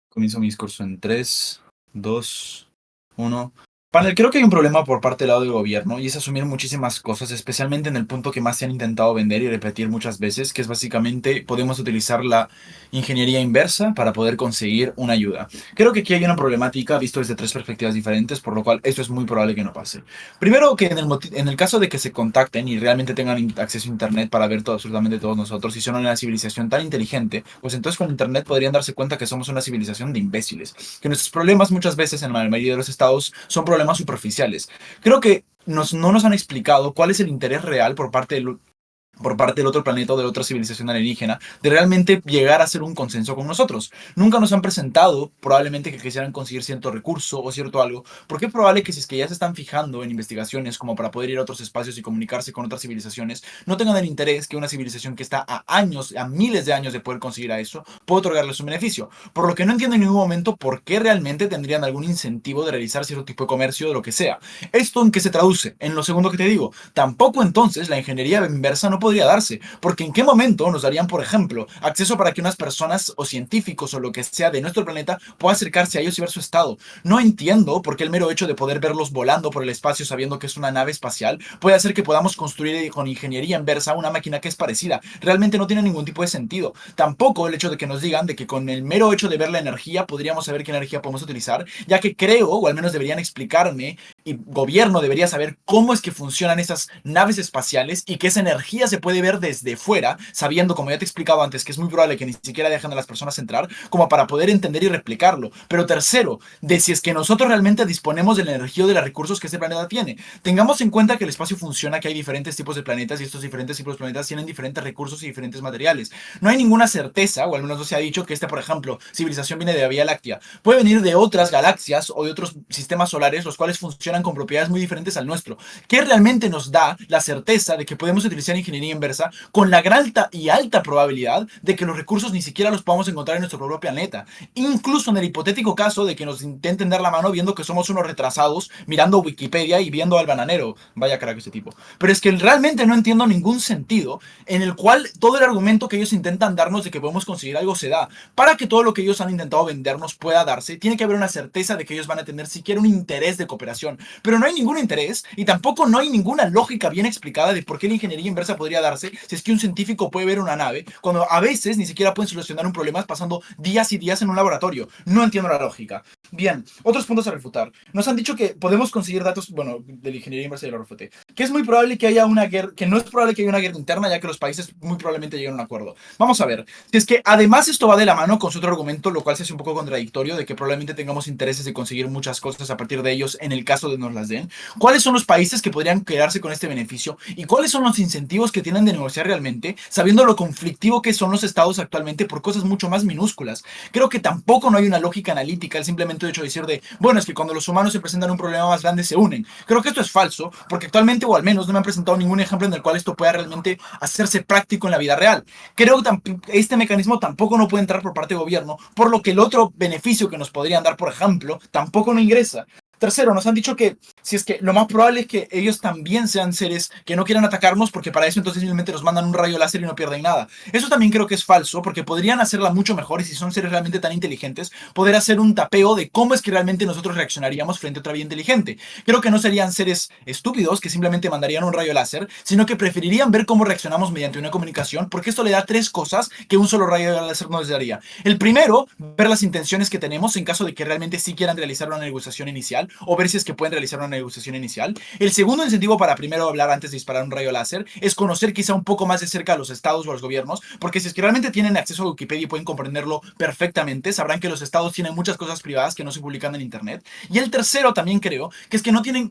Speaker 4: comienzo mi discurso en 3, 2, 1. Panel, creo que hay un problema por parte del lado del gobierno, y es asumir muchísimas cosas, especialmente en el punto que más se han intentado vender y repetir muchas veces, que es básicamente podemos utilizar la ingeniería inversa para poder conseguir una ayuda. Creo que aquí hay una problemática visto desde 3 perspectivas diferentes, por lo cual esto es muy probable que no pase. Primero, que en el caso de que se contacten y realmente tengan acceso a Internet para ver absolutamente todos nosotros, y son una civilización tan inteligente, pues entonces con Internet podrían darse cuenta que somos una civilización de imbéciles, que nuestros problemas muchas veces en la mayoría de los estados son problemas superficiales. Creo que no nos han explicado cuál es el interés real por parte del otro planeta o de la otra civilización alienígena, de realmente llegar a hacer un consenso con nosotros. Nunca nos han presentado, probablemente, que quisieran conseguir cierto recurso o cierto algo, porque es probable que si es que ya se están fijando en investigaciones como para poder ir a otros espacios y comunicarse con otras civilizaciones, no tengan el interés que una civilización que está a años, a miles de años de poder conseguir a eso, pueda otorgarles un beneficio. Por lo que no entiendo en ningún momento por qué realmente tendrían algún incentivo de realizar cierto tipo de comercio o lo que sea. ¿Esto en qué se traduce? En lo segundo que te digo, tampoco entonces la ingeniería inversa no podría darse, porque en qué momento nos darían, por ejemplo, acceso para que unas personas o científicos o lo que sea de nuestro planeta puedan acercarse a ellos y ver su estado. No entiendo por qué el mero hecho de poder verlos volando por el espacio sabiendo que es una nave espacial puede hacer que podamos construir con ingeniería inversa una máquina que es parecida. Realmente no tiene ningún tipo de sentido. Tampoco el hecho de que nos digan de que con el mero hecho de ver la energía podríamos saber qué energía podemos utilizar, ya que creo, o al menos deberían explicarme, y gobierno debería saber cómo es que funcionan esas naves espaciales y que esa energía se puede ver desde fuera, sabiendo, como ya te he explicado antes, que es muy probable que ni siquiera dejen a las personas entrar, como para poder entender y replicarlo. Pero tercero, de si es que nosotros realmente disponemos de la energía o de los recursos que este planeta tiene. Tengamos en cuenta que el espacio funciona, que hay diferentes tipos de planetas y estos diferentes tipos de planetas tienen diferentes recursos y diferentes materiales. No hay ninguna certeza, o al menos no se ha dicho, que por ejemplo, civilización viene de la Vía Láctea. Puede venir de otras galaxias o de otros sistemas solares, los cuales funcionan con propiedades muy diferentes al nuestro, que realmente nos da la certeza de que podemos utilizar ingeniería inversa con la gran y alta probabilidad de que los recursos ni siquiera los podamos encontrar en nuestro propio planeta. Incluso en el hipotético caso de que nos intenten dar la mano viendo que somos unos retrasados, mirando Wikipedia y viendo al bananero. Vaya carajo ese tipo. Pero es que realmente no entiendo ningún sentido en el cual todo el argumento que ellos intentan darnos de que podemos conseguir algo se da. Para que todo lo que ellos han intentado vendernos pueda darse, tiene que haber una certeza de que ellos van a tener siquiera un interés de cooperación. Pero no hay ningún interés y tampoco no hay ninguna lógica bien explicada de por qué la ingeniería inversa podría darse si es que un científico puede ver una nave cuando a veces ni siquiera pueden solucionar un problema pasando días y días en un laboratorio. No entiendo la lógica. Bien, otros puntos a refutar. Nos han dicho que podemos conseguir datos, bueno, de la ingeniería inversa y lo refuté, que es muy probable que haya una guerra, que no es probable que haya una guerra interna, ya que los países muy probablemente lleguen a un acuerdo. Vamos a ver, si es que además esto va de la mano con su otro argumento, lo cual se hace un poco contradictorio, de que probablemente tengamos intereses de conseguir muchas cosas a partir de ellos en el caso de nos las den. ¿Cuáles son los países que podrían quedarse con este beneficio? ¿Y cuáles son los incentivos que tienen de negociar realmente, sabiendo lo conflictivo que son los estados actualmente por cosas mucho más minúsculas? Creo que tampoco no hay una lógica analítica, el simplemente hecho de decir de, bueno, es que cuando los humanos se presentan un problema más grande se unen. Creo que esto es falso, porque actualmente, o al menos no me han presentado ningún ejemplo en el cual esto pueda realmente hacerse práctico en la vida real. Creo que este mecanismo tampoco no puede entrar por parte del gobierno, por lo que el otro beneficio que nos podrían dar, por ejemplo, tampoco no ingresa. Tercero, nos han dicho que si es que lo más probable es que ellos también sean seres que no quieran atacarnos porque para eso entonces simplemente nos mandan un rayo láser y no pierden nada. Eso también creo que es falso porque podrían hacerla mucho mejor y si son seres realmente tan inteligentes, poder hacer un tapeo de cómo es que realmente nosotros reaccionaríamos frente a otra vida inteligente. Creo que no serían seres estúpidos que simplemente mandarían un rayo láser, sino que preferirían ver cómo reaccionamos mediante una comunicación porque esto le da tres cosas que un solo rayo láser nos daría. El primero, ver las intenciones que tenemos en caso de que realmente sí quieran realizar una negociación inicial o ver si es que pueden realizar una negociación inicial. El segundo incentivo para primero hablar antes de disparar un rayo láser es conocer quizá un poco más de cerca a los estados o a los gobiernos, porque si es que realmente tienen acceso a Wikipedia y pueden comprenderlo perfectamente, sabrán que los estados tienen muchas cosas privadas que no se publican en internet. Y el tercero también creo que es que no tienen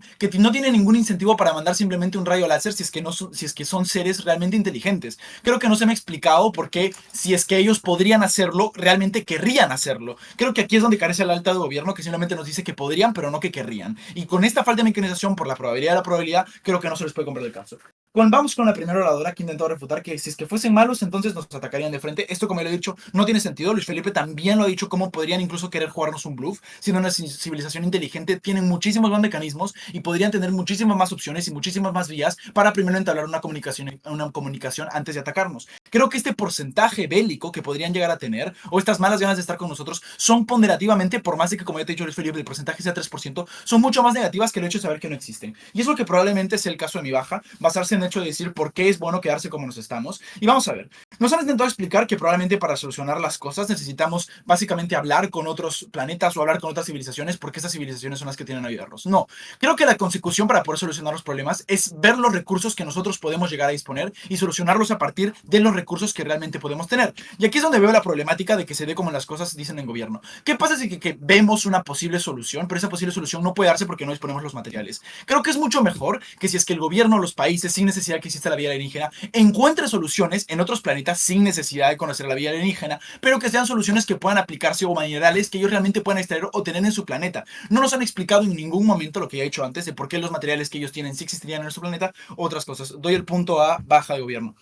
Speaker 4: ningún incentivo para mandar simplemente un rayo láser si es que son seres realmente inteligentes. Creo que no se me ha explicado por qué si es que ellos podrían hacerlo, realmente querrían hacerlo. Creo que aquí es donde carece la alta de gobierno, que simplemente nos dice que podrían, pero no que querrían. Y con esta falta de mecanización por la probabilidad de la probabilidad, creo que no se les puede comprar el caso. Vamos con la primera oradora que intentó refutar que si es que fuesen malos, entonces nos atacarían de frente. Esto, como lo he dicho, no tiene sentido. Luis Felipe también lo ha dicho, cómo podrían incluso querer jugarnos un bluff. Siendo una civilización inteligente, tienen muchísimos más mecanismos y podrían tener muchísimas más opciones y muchísimas más vías para primero entablar una comunicación antes de atacarnos. Creo que este porcentaje bélico que podrían llegar a tener, o estas malas ganas de estar con nosotros, son ponderativamente, por más de que, como ya te he dicho, Luis Felipe, el porcentaje sea 3%, son mucho más negativas que el hecho de saber que no existen. Y es lo que probablemente es el caso de mi baja, basarse en el hecho de decir por qué es bueno quedarse como nos estamos. Y vamos a ver, nos han intentado explicar que probablemente para solucionar las cosas necesitamos básicamente hablar con otros planetas o hablar con otras civilizaciones porque estas civilizaciones son las que tienen a ayudarnos. No, creo que la consecución para poder solucionar los problemas es ver los recursos que nosotros podemos llegar a disponer y solucionarlos a partir de los recursos que realmente podemos tener. Y aquí es donde veo la problemática de que se dé como las cosas dicen en gobierno. ¿Qué pasa si que vemos una posible solución, pero esa posible solución no puede darse porque no disponemos los materiales? Creo que es mucho mejor que si es que el gobierno, los países, sin necesidad que exista la vida alienígena, encuentre soluciones en otros planetas sin necesidad de conocer la vida alienígena, pero que sean soluciones que puedan aplicarse o minerales que ellos realmente puedan extraer o tener en su planeta. No nos han explicado en ningún momento lo que ya he dicho antes de por qué los materiales que ellos tienen sí existirían en nuestro planeta, otras cosas. Doy el punto a baja de gobierno.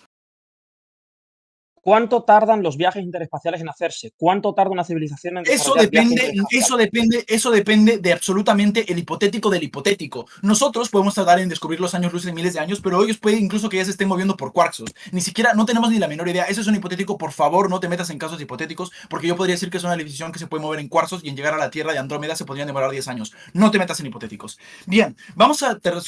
Speaker 7: ¿Cuánto tardan los viajes interespaciales en hacerse? ¿Cuánto tarda una civilización en desarrollar viajes interespaciales?
Speaker 4: Eso depende de absolutamente el hipotético del hipotético. Nosotros podemos tardar en descubrir los años luz en miles de años, pero ellos pueden incluso que ya se estén moviendo por quarks. Ni siquiera, no tenemos ni la menor idea. Eso es un hipotético. Por favor, no te metas en casos hipotéticos, porque yo podría decir que es una civilización que se puede mover en cuarzos y en llegar a la Tierra de Andrómeda se podrían demorar 10 años. No te metas en hipotéticos. Bien, vamos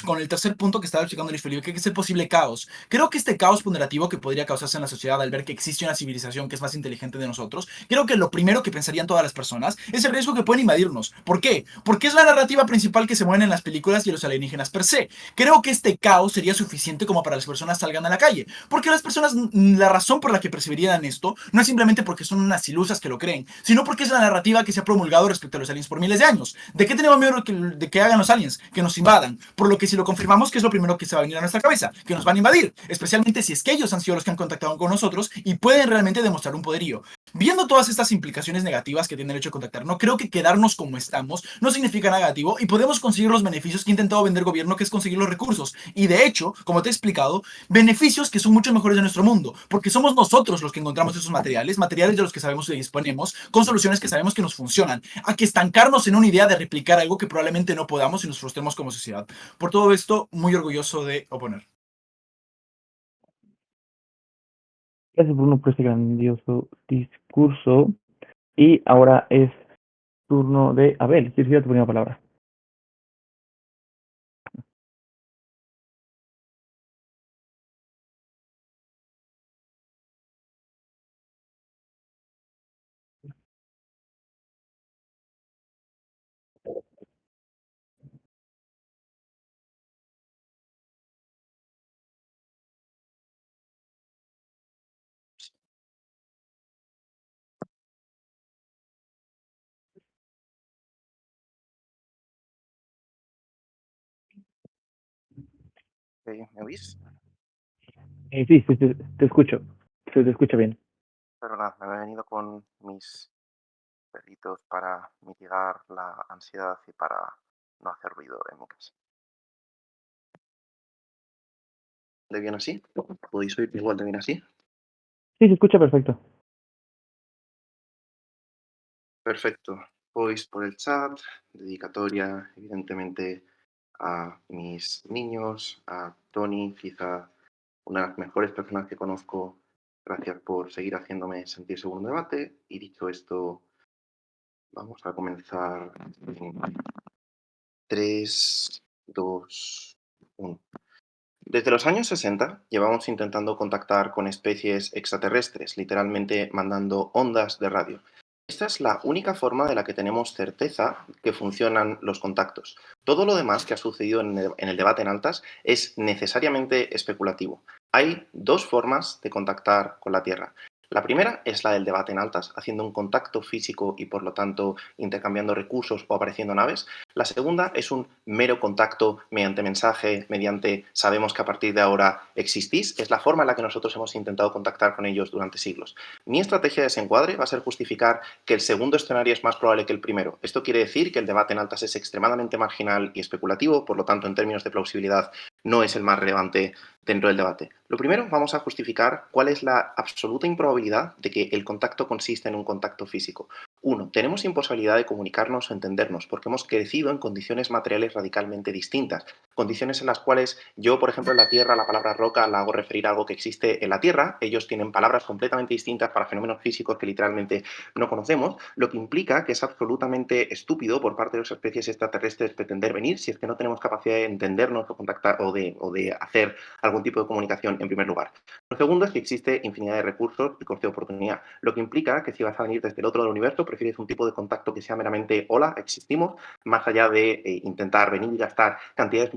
Speaker 4: con el tercer punto que estaba explicando Luis Felipe, que es el posible caos. Creo que este caos ponderativo que podría causarse en la sociedad al ver que existe existe una civilización que es más inteligente de nosotros, creo que lo primero que pensarían todas las personas es el riesgo que pueden invadirnos. ¿Por qué? Porque es la narrativa principal que se mueve en las películas y los alienígenas per se. Creo que este caos sería suficiente como para las personas salgan a la calle. Porque las personas, la razón por la que percibirían esto no es simplemente porque son unas ilusas que lo creen, sino porque es la narrativa que se ha promulgado respecto a los aliens por miles de años. ¿De qué tenemos miedo de que hagan los aliens? Que nos invadan. Por lo que si lo confirmamos, ¿qué es lo primero que se va a venir a nuestra cabeza? Que nos van a invadir. Especialmente si es que ellos han sido los que han contactado con nosotros y pueden realmente demostrar un poderío. Viendo todas estas implicaciones negativas que tiene el hecho de contactar, no creo que quedarnos como estamos no significa negativo y podemos conseguir los beneficios que ha intentado vender el gobierno, que es conseguir los recursos. Y de hecho, como te he explicado, beneficios que son mucho mejores de nuestro mundo, porque somos nosotros los que encontramos esos materiales, materiales de los que sabemos y disponemos, con soluciones que sabemos que nos funcionan, a que estancarnos en una idea de replicar algo que probablemente no podamos y nos frustremos como sociedad. Por todo esto, muy orgulloso de oponer.
Speaker 1: Gracias, Bruno, por este grandioso discurso. Y ahora es turno de Abel. ¿Quieres decir tu primera palabra?
Speaker 10: ¿Me oís?
Speaker 1: Sí, te escucho. Se te escucha bien.
Speaker 10: Pero nada, me he venido con mis perritos para mitigar la ansiedad y para no hacer ruido en mi casa. ¿De bien así? ¿Podéis oír igual de bien así?
Speaker 1: Sí, se escucha perfecto.
Speaker 10: Perfecto. Pois por el chat, dedicatoria evidentemente a mis niños, a Tony, quizá una de las mejores personas que conozco. Gracias por seguir haciéndome sentir seguro en un debate. Y dicho esto, vamos a comenzar en 3, 2, 1. Desde los años 60 llevamos intentando contactar con especies extraterrestres, literalmente mandando ondas de radio. Esta es la única forma de la que tenemos certeza que funcionan los contactos. Todo lo demás que ha sucedido en el debate en altas es necesariamente especulativo. Hay dos formas de contactar con la Tierra. La primera es la del debate en altas, haciendo un contacto físico y por lo tanto intercambiando recursos o apareciendo naves. La segunda es un mero contacto mediante mensaje, mediante sabemos que a partir de ahora existís. Es la forma en la que nosotros hemos intentado contactar con ellos durante siglos. Mi estrategia de desencuadre va a ser justificar que el segundo escenario es más probable que el primero. Esto quiere decir que el debate en altas es extremadamente marginal y especulativo, por lo tanto, en términos de plausibilidad, no es el más relevante dentro del debate. Lo primero, vamos a justificar cuál es la absoluta improbabilidad de que el contacto consista en un contacto físico. Uno, tenemos imposibilidad de comunicarnos o entendernos porque hemos crecido en condiciones materiales radicalmente distintas. Condiciones en las cuales yo, por ejemplo, en la Tierra, la palabra roca la hago referir a algo que existe en la Tierra. Ellos tienen palabras completamente distintas para fenómenos físicos que literalmente no conocemos, lo que implica que es absolutamente estúpido por parte de las especies extraterrestres pretender venir si es que no tenemos capacidad de entendernos o contactar o de hacer algún tipo de comunicación en primer lugar. Lo segundo es que existe infinidad de recursos y coste de oportunidad, lo que implica que si vas a venir desde el otro del universo, prefieres un tipo de contacto que sea meramente hola, existimos, más allá de intentar venir y gastar cantidades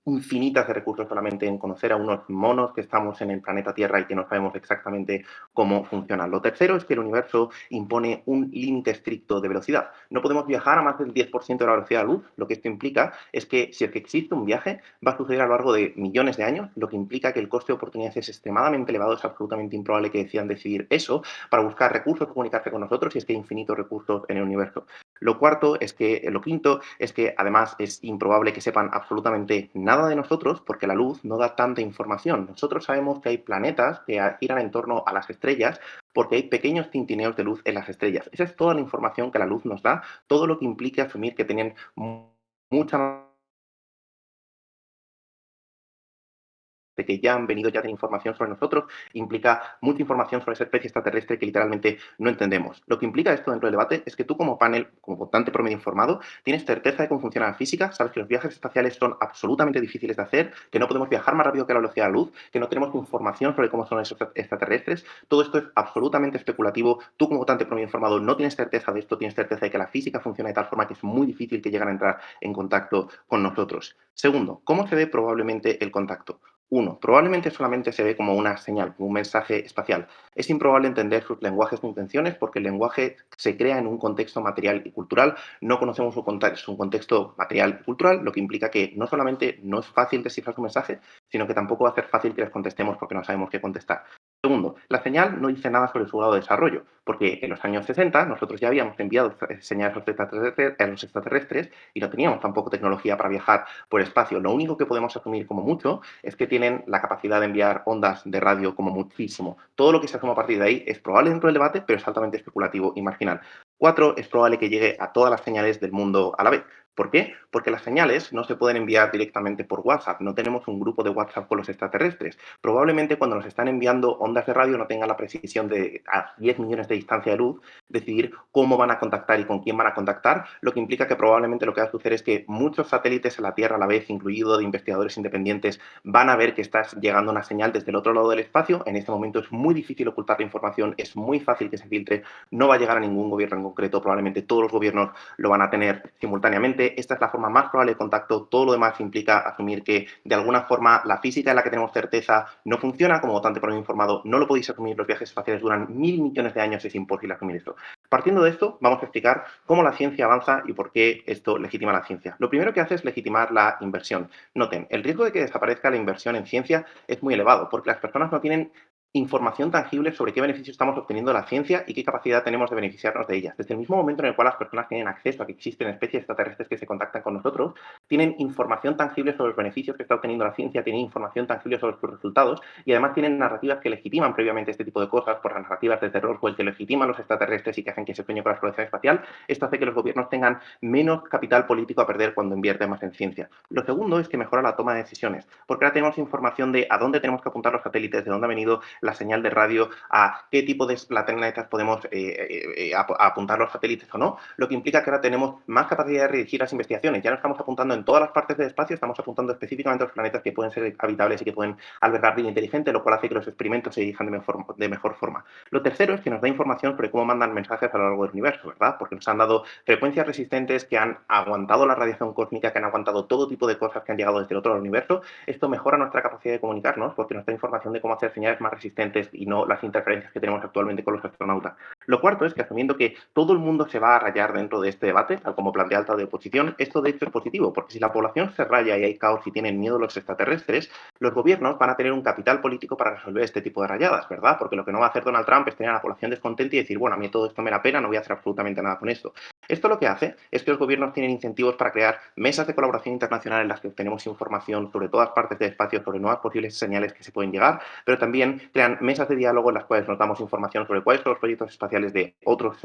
Speaker 10: infinitas de recursos solamente en conocer a unos monos que estamos en el planeta Tierra y que no sabemos exactamente cómo funcionan. Lo tercero es que el universo impone un límite estricto de velocidad. No podemos viajar a más del 10% de la velocidad de la luz. Lo que esto implica es que si es que existe un viaje, va a suceder a lo largo de millones de años, lo que implica que el coste de oportunidad es extremadamente elevado. Es absolutamente improbable que decidan decidir eso para buscar recursos, comunicarse con nosotros, y es que hay infinitos recursos en el universo. Lo quinto es que además es improbable que sepan absolutamente nada de nosotros porque la luz no da tanta información. Nosotros sabemos que hay planetas que giran en torno a las estrellas porque hay pequeños tintineos de luz en las estrellas. Esa es toda la información que la luz nos da, todo lo que implica asumir que tienen mucha de que ya han venido, ya tienen información sobre nosotros, implica mucha información sobre esa especie extraterrestre que literalmente no entendemos. Lo que implica esto dentro del debate es que tú como panel, como votante promedio informado, tienes certeza de cómo funciona la física, sabes que los viajes espaciales son absolutamente difíciles de hacer, que no podemos viajar más rápido que la velocidad de la luz, que no tenemos información sobre cómo son esos extraterrestres. Todo esto es absolutamente especulativo. Tú como votante promedio informado no tienes certeza de esto, tienes certeza de que la física funciona de tal forma que es muy difícil que lleguen a entrar en contacto con nosotros. Segundo, ¿cómo se ve probablemente el contacto? Uno, probablemente solamente se ve como una señal, como un mensaje espacial. Es improbable entender sus lenguajes ni intenciones porque el lenguaje se crea en un contexto material y cultural. No conocemos su contexto material y cultural, lo que implica que no solamente no es fácil descifrar su mensaje, sino que tampoco va a ser fácil que les contestemos porque no sabemos qué contestar. Segundo, la señal no dice nada sobre su grado de desarrollo, porque en los años 60 nosotros ya habíamos enviado señales a los extraterrestres y no teníamos tampoco tecnología para viajar por el espacio. Lo único que podemos asumir como mucho es que tienen la capacidad de enviar ondas de radio como muchísimo. Todo lo que se asuma a partir de ahí es probable dentro del debate, pero es altamente especulativo y marginal. 4, es probable que llegue a todas las señales del mundo a la vez. ¿Por qué? Porque las señales no se pueden enviar directamente por WhatsApp, no tenemos un grupo de WhatsApp con los extraterrestres. Probablemente cuando nos están enviando ondas de radio no tengan la precisión de a 10 millones de distancia de luz decidir cómo van a contactar y con quién van a contactar, lo que implica que probablemente lo que va a suceder es que muchos satélites a la Tierra a la vez, incluido de investigadores independientes, van a ver que está llegando una señal desde el otro lado del espacio. En este momento es muy difícil ocultar la información, es muy fácil que se filtre, no va a llegar a ningún gobierno en concreto, probablemente todos los gobiernos lo van a tener simultáneamente. Esta es la forma más probable de contacto, todo lo demás implica asumir que de alguna forma la física en la que tenemos certeza no funciona. Como votante por informado no lo podéis asumir, los viajes espaciales duran 1000 millones de años, es imposible asumir esto. Partiendo de esto, vamos a explicar cómo la ciencia avanza y por qué esto legitima la ciencia. Lo primero que hace es legitimar la inversión. Noten, el riesgo de que desaparezca la inversión en ciencia es muy elevado, porque las personas no tienen información tangible sobre qué beneficio estamos obteniendo de la ciencia y qué capacidad tenemos de beneficiarnos de ellas. Desde el mismo momento en el cual las personas tienen acceso a que existen especies extraterrestres que se contactan con nosotros, tienen información tangible sobre los beneficios que está obteniendo la ciencia, tienen información tangible sobre sus resultados y además tienen narrativas que legitiman previamente este tipo de cosas, por las narrativas de terror o el que legitiman los extraterrestres y que hacen que se sueñe con la exploración espacial. Esto hace que los gobiernos tengan menos capital político a perder cuando invierten más en ciencia. Lo segundo es que mejora la toma de decisiones, porque ahora tenemos información de a dónde tenemos que apuntar los satélites, de dónde ha venido la señal de radio, a qué tipo de planetas podemos apuntar los satélites o no, lo que implica que ahora tenemos más capacidad de dirigir las investigaciones. Ya no estamos apuntando en todas las partes del espacio, estamos apuntando específicamente a los planetas que pueden ser habitables y que pueden albergar vida inteligente, lo cual hace que los experimentos se dirijan de mejor forma. Lo tercero es que nos da información sobre cómo mandan mensajes a lo largo del universo, ¿verdad? Porque nos han dado frecuencias resistentes que han aguantado la radiación cósmica, que han aguantado todo tipo de cosas que han llegado desde el otro lado del universo. Esto mejora nuestra capacidad de comunicarnos porque nos da información de cómo hacer señales más resistentes y no las interferencias que tenemos actualmente con los astronautas. Lo cuarto es que asumiendo que todo el mundo se va a rayar dentro de este debate, tal como plantea Alta de oposición, esto de hecho es positivo, porque si la población se raya y hay caos y tienen miedo los extraterrestres, los gobiernos van a tener un capital político para resolver este tipo de rayadas, ¿verdad? Porque lo que no va a hacer Donald Trump es tener a la población descontenta y decir, bueno, a mí todo esto me da pena, no voy a hacer absolutamente nada con esto. Esto lo que hace es que los gobiernos tienen incentivos para crear mesas de colaboración internacional en las que obtenemos información sobre todas partes del espacio, sobre nuevas posibles señales que se pueden llegar, pero también crean mesas de diálogo en las cuales nos damos información sobre cuáles son los proyectos espaciales de otros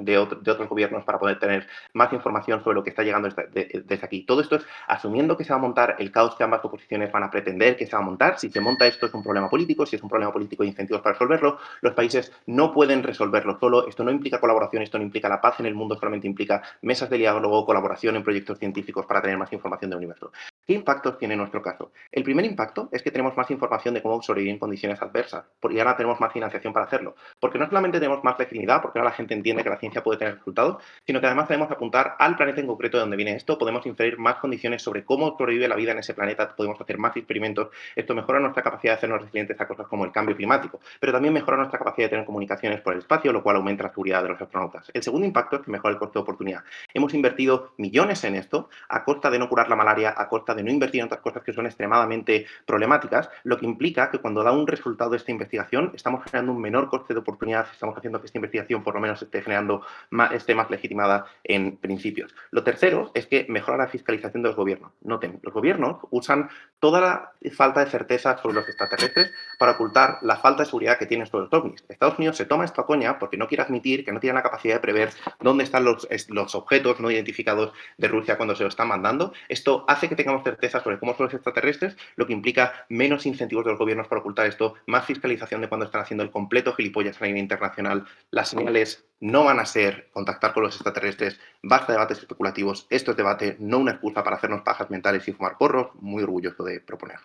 Speaker 10: gobiernos para poder tener más información sobre lo que está llegando desde aquí. Todo esto es asumiendo que se va a montar el caos que ambas oposiciones van a pretender que se va a montar. Si se monta esto es un problema político, si es un problema político hay incentivos para resolverlo. Los países no pueden resolverlo solo. Esto no implica colaboración, esto no implica la paz en el mundo, solamente implica mesas de diálogo, colaboración en proyectos científicos para tener más información del universo. ¿Qué impactos tiene nuestro caso? El primer impacto es que tenemos más información de cómo sobrevivir en condiciones adversas, porque ahora tenemos más financiación para hacerlo. Porque no solamente tenemos más legitimidad, porque ahora la gente entiende que la ciencia puede tener resultados, sino que además podemos apuntar al planeta en concreto de donde viene esto, podemos inferir más condiciones sobre cómo sobrevive la vida en ese planeta, podemos hacer más experimentos. Esto mejora nuestra capacidad de hacernos resilientes a cosas como el cambio climático, pero también mejora nuestra capacidad de tener comunicaciones por el espacio, lo cual aumenta la seguridad de los astronautas. El segundo impacto es que mejora el coste de oportunidad. Hemos invertido millones en esto a costa de no curar la malaria, a costa de no invertir en otras cosas que son extremadamente problemáticas, lo que implica que cuando da un resultado de esta investigación estamos generando un menor coste de oportunidad, estamos haciendo que esta investigación por lo menos esté más legitimada en principios. Lo tercero es que mejora la fiscalización de los gobiernos. Noten, los gobiernos usan toda la falta de certeza sobre los extraterrestres para ocultar la falta de seguridad que tienen sobre los ovnis. Estados Unidos se toma esto a coña porque no quiere admitir que no tiene la capacidad de prever dónde están los objetos no identificados de Rusia cuando se lo están mandando. Esto hace que tengamos tenemos certeza sobre cómo son los extraterrestres, lo que implica menos incentivos de los gobiernos para ocultar esto, más fiscalización de cuando están haciendo el completo gilipollas a nivel internacional. Las señales no van a ser contactar con los extraterrestres, basta de debates especulativos, esto es debate, no una excusa para hacernos pajas mentales y fumar porros, muy orgulloso de proponer.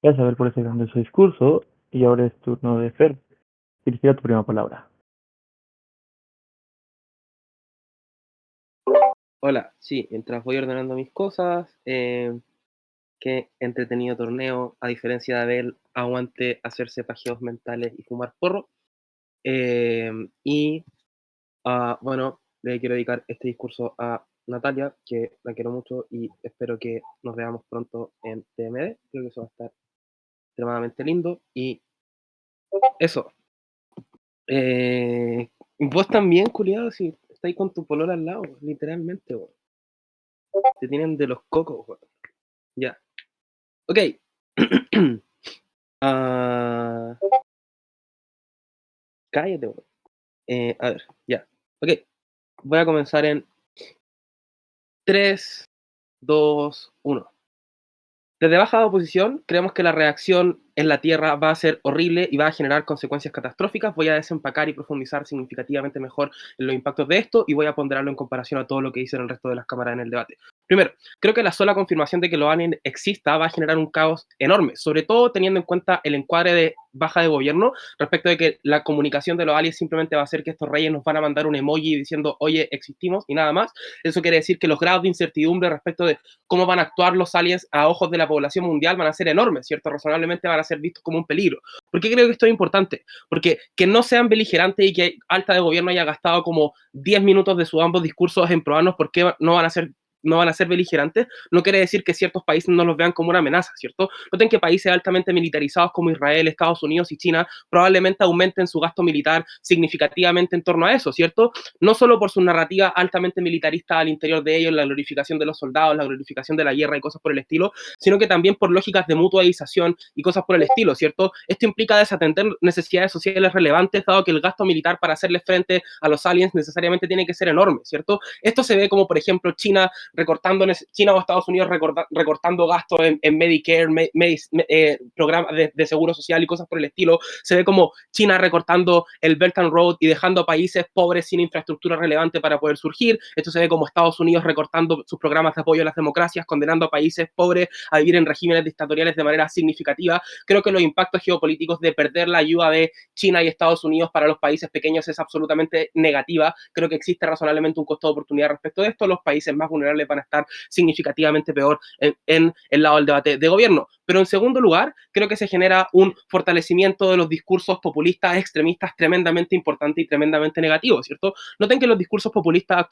Speaker 1: Gracias a ver por ese grandioso discurso, y ahora es turno de Fer. Cristina, tu primera palabra.
Speaker 3: Hola, sí, mientras voy ordenando mis cosas, qué entretenido torneo, a diferencia de Abel, aguante hacerse pajeos mentales y fumar porro. Bueno, le quiero dedicar este discurso a Natalia, que la quiero mucho y espero que nos veamos pronto en TMD. Creo que eso va a estar extremadamente lindo. Y eso. Vos también, culiado, si estáis con tu polola al lado, literalmente, weón. Te tienen de los cocos, weón. Ya. Ok. Cállate, weón. A ver, ya. Ok. Voy a comenzar en 3, 2, 1. Desde baja de oposición, creemos que la reacción en la Tierra va a ser horrible y va a generar consecuencias catastróficas. Voy a desempacar y profundizar significativamente mejor en los impactos de esto y voy a ponderarlo en comparación a todo lo que dicen el resto de las cámaras en el debate. Primero, creo que la sola confirmación de que los aliens exista va a generar un caos enorme, sobre todo teniendo en cuenta el encuadre de baja de gobierno respecto de que la comunicación de los aliens simplemente va a ser que estos reyes nos van a mandar un emoji diciendo, oye, existimos y nada más. Eso quiere decir que los grados de incertidumbre respecto de cómo van a actuar los aliens a ojos de la población mundial van a ser enormes, ¿cierto? Razonablemente van a ser vistos como un peligro. ¿Por qué creo que esto es importante? Porque que no sean beligerantes y que alta de gobierno haya gastado como 10 minutos de sus ambos discursos en probarnos por qué no van a ser beligerantes, no quiere decir que ciertos países no los vean como una amenaza, ¿cierto? Noten que países altamente militarizados como Israel, Estados Unidos y China probablemente aumenten su gasto militar significativamente en torno a eso, ¿cierto? No solo por su narrativa altamente militarista al interior de ellos, la glorificación de los soldados, la glorificación de la guerra y cosas por el estilo, sino que también por lógicas de mutualización y cosas por el estilo, ¿cierto? Esto implica desatender necesidades sociales relevantes, dado que el gasto militar para hacerle frente a los aliens necesariamente tiene que ser enorme, ¿cierto? Esto se ve como, por ejemplo, China o Estados Unidos recortando gastos en Medicare, programas de seguro social y cosas por el estilo. Se ve como China recortando el Belt and Road y dejando a países pobres sin infraestructura relevante para poder surgir. Esto se ve como Estados Unidos recortando sus programas de apoyo a las democracias, condenando a países pobres a vivir en regímenes dictatoriales de manera significativa. Creo que los impactos geopolíticos de perder la ayuda de China y Estados Unidos para los países pequeños es absolutamente negativa. Creo que existe razonablemente un costo de oportunidad respecto de esto. Los países más vulnerables van a estar significativamente peor en el lado del debate de gobierno. Pero en segundo lugar, creo que se genera un fortalecimiento de los discursos populistas extremistas tremendamente importante y tremendamente negativo, ¿cierto? Noten que los discursos populistas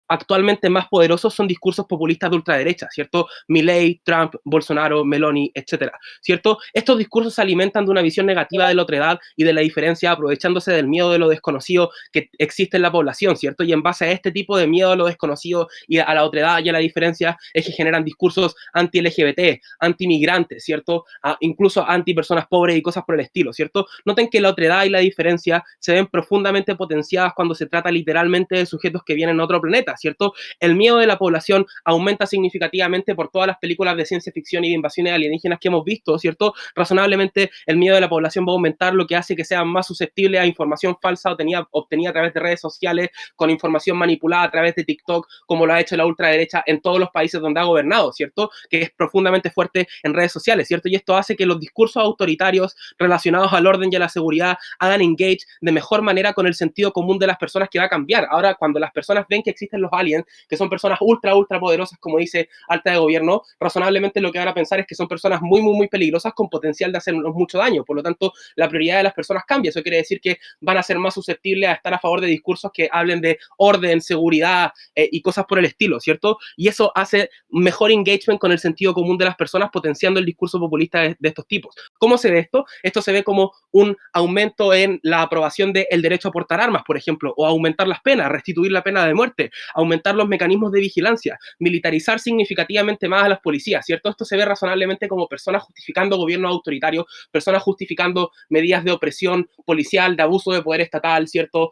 Speaker 3: actualmente más poderosos son discursos populistas de ultraderecha, ¿cierto? Milei, Trump, Bolsonaro, Meloni, etcétera, ¿cierto? Estos discursos se alimentan de una visión negativa de la otredad y de la diferencia, aprovechándose del miedo de lo desconocido que existe en la población, ¿cierto? Y en base a este tipo de miedo a lo desconocido y a la otredad y a la diferencia es que generan discursos anti-LGBT, anti-migrantes, ¿cierto? Incluso anti-personas pobres y cosas por el estilo, ¿cierto? Noten que la otredad y la diferencia se ven profundamente potenciadas cuando se trata literalmente de sujetos que vienen a otro planeta, ¿cierto? El miedo de la población aumenta significativamente por todas las películas de ciencia ficción y de invasiones alienígenas que hemos visto, ¿cierto? Razonablemente el miedo de la población va a aumentar, lo que hace que sean más susceptibles a información falsa obtenida a través de redes sociales, con información manipulada a través de TikTok, como lo ha hecho la ultraderecha en todos los países donde ha gobernado, ¿cierto? Que es profundamente fuerte en redes sociales, ¿cierto? Y esto hace que los discursos autoritarios relacionados al orden y a la seguridad hagan engage de mejor manera con el sentido común de las personas, que va a cambiar. Ahora, cuando las personas ven que existen los aliens, que son personas ultra poderosas, como dice alta de gobierno, razonablemente lo que van a pensar es que son personas muy peligrosas con potencial de hacernos mucho daño. Por lo tanto, la prioridad de las personas cambia. Eso quiere decir que van a ser más susceptibles a estar a favor de discursos que hablen de orden, seguridad y cosas por el estilo, ¿cierto? Y eso hace mejor engagement con el sentido común de las personas, potenciando el discurso populista de estos tipos. ¿Cómo se ve esto? Esto se ve como un aumento en la aprobación del derecho a portar armas, por ejemplo, o aumentar las penas, restituir la pena de muerte, aumentar los mecanismos de vigilancia, militarizar significativamente más a las policías, ¿cierto? Esto se ve razonablemente como personas justificando gobiernos autoritarios, personas justificando medidas de opresión policial, de abuso de poder estatal, ¿cierto?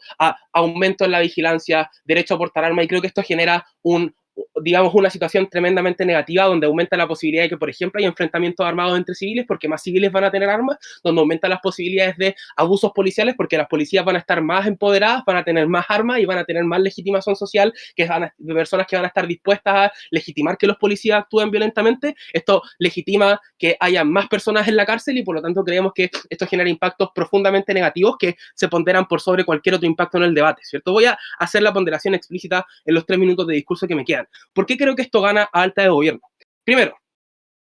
Speaker 3: Aumento en la vigilancia, derecho a portar armas, y creo que esto genera digamos, una situación tremendamente negativa donde aumenta la posibilidad de que, por ejemplo, haya enfrentamientos armados entre civiles porque más civiles van a tener armas, donde aumentan las posibilidades de abusos policiales porque las policías van a estar más empoderadas, van a tener más armas y van a tener más legitimación social, que de personas que van a estar dispuestas a legitimar que los policías actúen violentamente. Esto legitima que haya más personas en la cárcel y por lo tanto creemos que esto genera impactos profundamente negativos que se ponderan por sobre cualquier otro impacto en el debate, ¿cierto? Voy a hacer la ponderación explícita en los 3 minutos de discurso que me quedan. ¿Por qué creo que esto gana a alta de gobierno? Primero,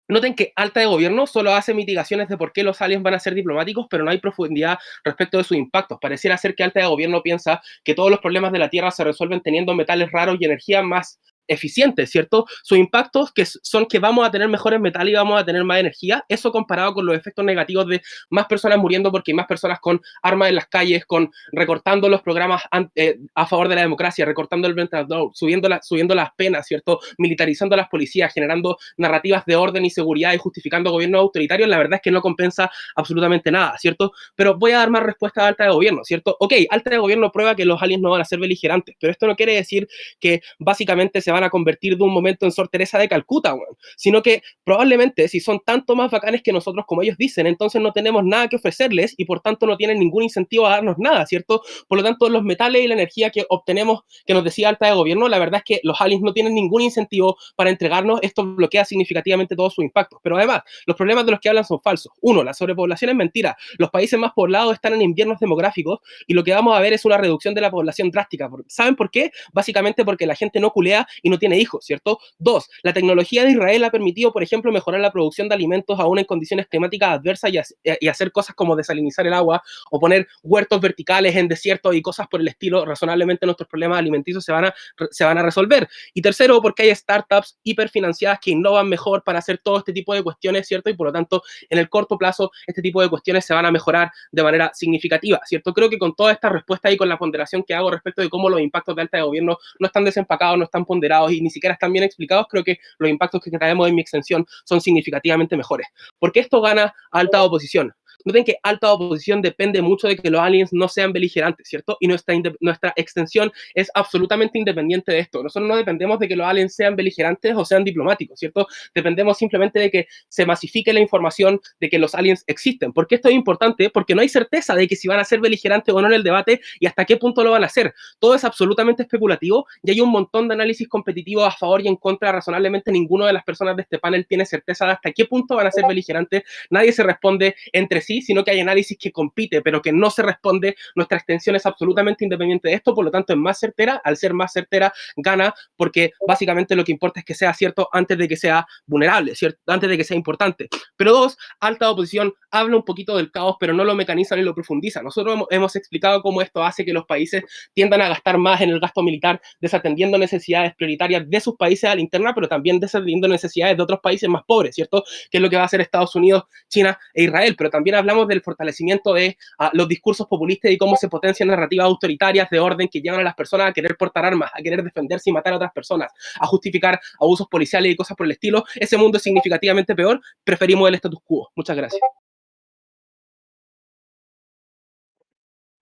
Speaker 3: noten que alta de gobierno solo hace mitigaciones de por qué los aliens van a ser diplomáticos, pero no hay profundidad respecto de sus impactos. Pareciera ser que alta de gobierno piensa que todos los problemas de la Tierra se resuelven teniendo metales raros y energía más eficiente, ¿cierto? Sus impactos que son que vamos a tener mejores metales y vamos a tener más energía, eso comparado con los efectos negativos de más personas muriendo porque hay más personas con armas en las calles, con recortando los programas a favor de la democracia, recortando el ventilador, subiendo las penas, ¿cierto? Militarizando a las policías, generando narrativas de orden y seguridad y justificando gobiernos autoritarios, la verdad es que no compensa absolutamente nada, ¿cierto? Pero voy a dar más respuesta a alta de gobierno, ¿cierto? Ok, alta de gobierno prueba que los aliens no van a ser beligerantes, pero esto no quiere decir que básicamente se van a convertir de un momento en Sor Teresa de Calcuta, bueno, sino que probablemente si son tanto más bacanes que nosotros como ellos dicen, entonces no tenemos nada que ofrecerles y por tanto no tienen ningún incentivo a darnos nada, ¿cierto? Por lo tanto, los metales y la energía que obtenemos, que nos decía alta de gobierno, la verdad es que los aliens no tienen ningún incentivo para entregarnos, esto bloquea significativamente todos sus impactos, pero además, los problemas de los que hablan son falsos. Uno, la sobrepoblación es mentira, los países más poblados están en inviernos demográficos y lo que vamos a ver es una reducción de la población drástica. ¿Saben por qué? Básicamente porque la gente no culea y no tiene hijos, ¿cierto? Dos, la tecnología de Israel ha permitido, por ejemplo, mejorar la producción de alimentos aún en condiciones climáticas adversas y hacer cosas como desalinizar el agua o poner huertos verticales en desiertos y cosas por el estilo. Razonablemente nuestros problemas alimenticios se van a resolver. Y tercero, porque hay startups hiperfinanciadas que innovan mejor para hacer todo este tipo de cuestiones, ¿cierto? Y por lo tanto, en el corto plazo, este tipo de cuestiones se van a mejorar de manera significativa, ¿cierto? Creo que con toda esta respuesta y con la ponderación que hago respecto de cómo los impactos de alta de gobierno no están desempacados, no están ponderados y ni siquiera están bien explicados, creo que los impactos que traemos en mi extensión son significativamente mejores. ¿Por qué esto gana a alta oposición? Noten que alta oposición depende mucho de que los aliens no sean beligerantes, ¿cierto? Y nuestra extensión es absolutamente independiente de esto. Nosotros no dependemos de que los aliens sean beligerantes o sean diplomáticos, ¿cierto? Dependemos simplemente de que se masifique la información de que los aliens existen. ¿Por qué esto es importante? Porque no hay certeza de que si van a ser beligerantes o no en el debate y hasta qué punto lo van a hacer. Todo es absolutamente especulativo y hay un montón de análisis competitivos a favor y en contra. Razonablemente ninguna de las personas de este panel tiene certeza de hasta qué punto van a ser beligerantes. Nadie se responde entre sí, sino que hay análisis que compite, pero que no se responde. Nuestra extensión es absolutamente independiente de esto, por lo tanto es más certera. Al ser más certera, gana, porque básicamente lo que importa es que sea cierto antes de que sea vulnerable, ¿cierto? Antes de que sea importante. Pero dos, alta oposición habla un poquito del caos, pero no lo mecaniza ni lo profundiza. Nosotros hemos explicado cómo esto hace que los países tiendan a gastar más en el gasto militar, desatendiendo necesidades prioritarias de sus países a la interna, pero también desatendiendo necesidades de otros países más pobres, ¿cierto? Que es lo que va a hacer Estados Unidos, China e Israel. Pero también hablamos del fortalecimiento de los discursos populistas y cómo se potencian narrativas autoritarias de orden que llevan a las personas a querer portar armas, a querer defenderse y matar a otras personas, a justificar abusos policiales y cosas por el estilo. Ese mundo es significativamente peor. Preferimos el status quo. Muchas gracias.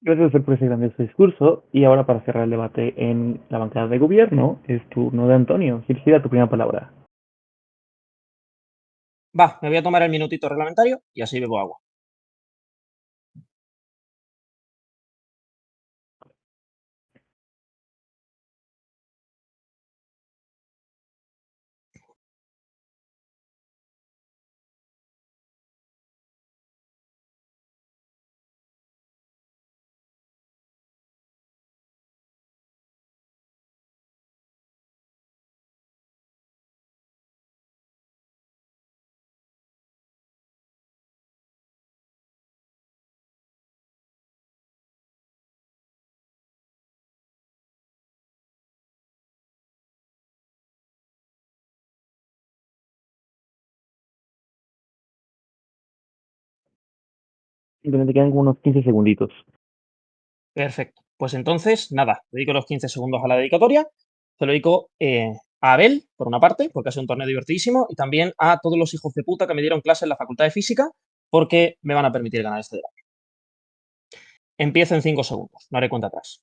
Speaker 1: Gracias por ese grandioso discurso. Y ahora, para cerrar el debate en la bancada de gobierno, es turno de Antonio. Gira tu primera palabra.
Speaker 7: Va, me voy a tomar el minutito reglamentario y así bebo agua.
Speaker 1: Simplemente quedan como unos 15 segunditos.
Speaker 7: Perfecto. Pues entonces, nada, dedico los 15 segundos a la dedicatoria. Se lo dedico a Abel, por una parte, porque ha sido un torneo divertidísimo, y también a todos los hijos de puta que me dieron clase en la Facultad de Física, porque me van a permitir ganar este debate. Empiezo en 5 segundos, no haré cuenta atrás.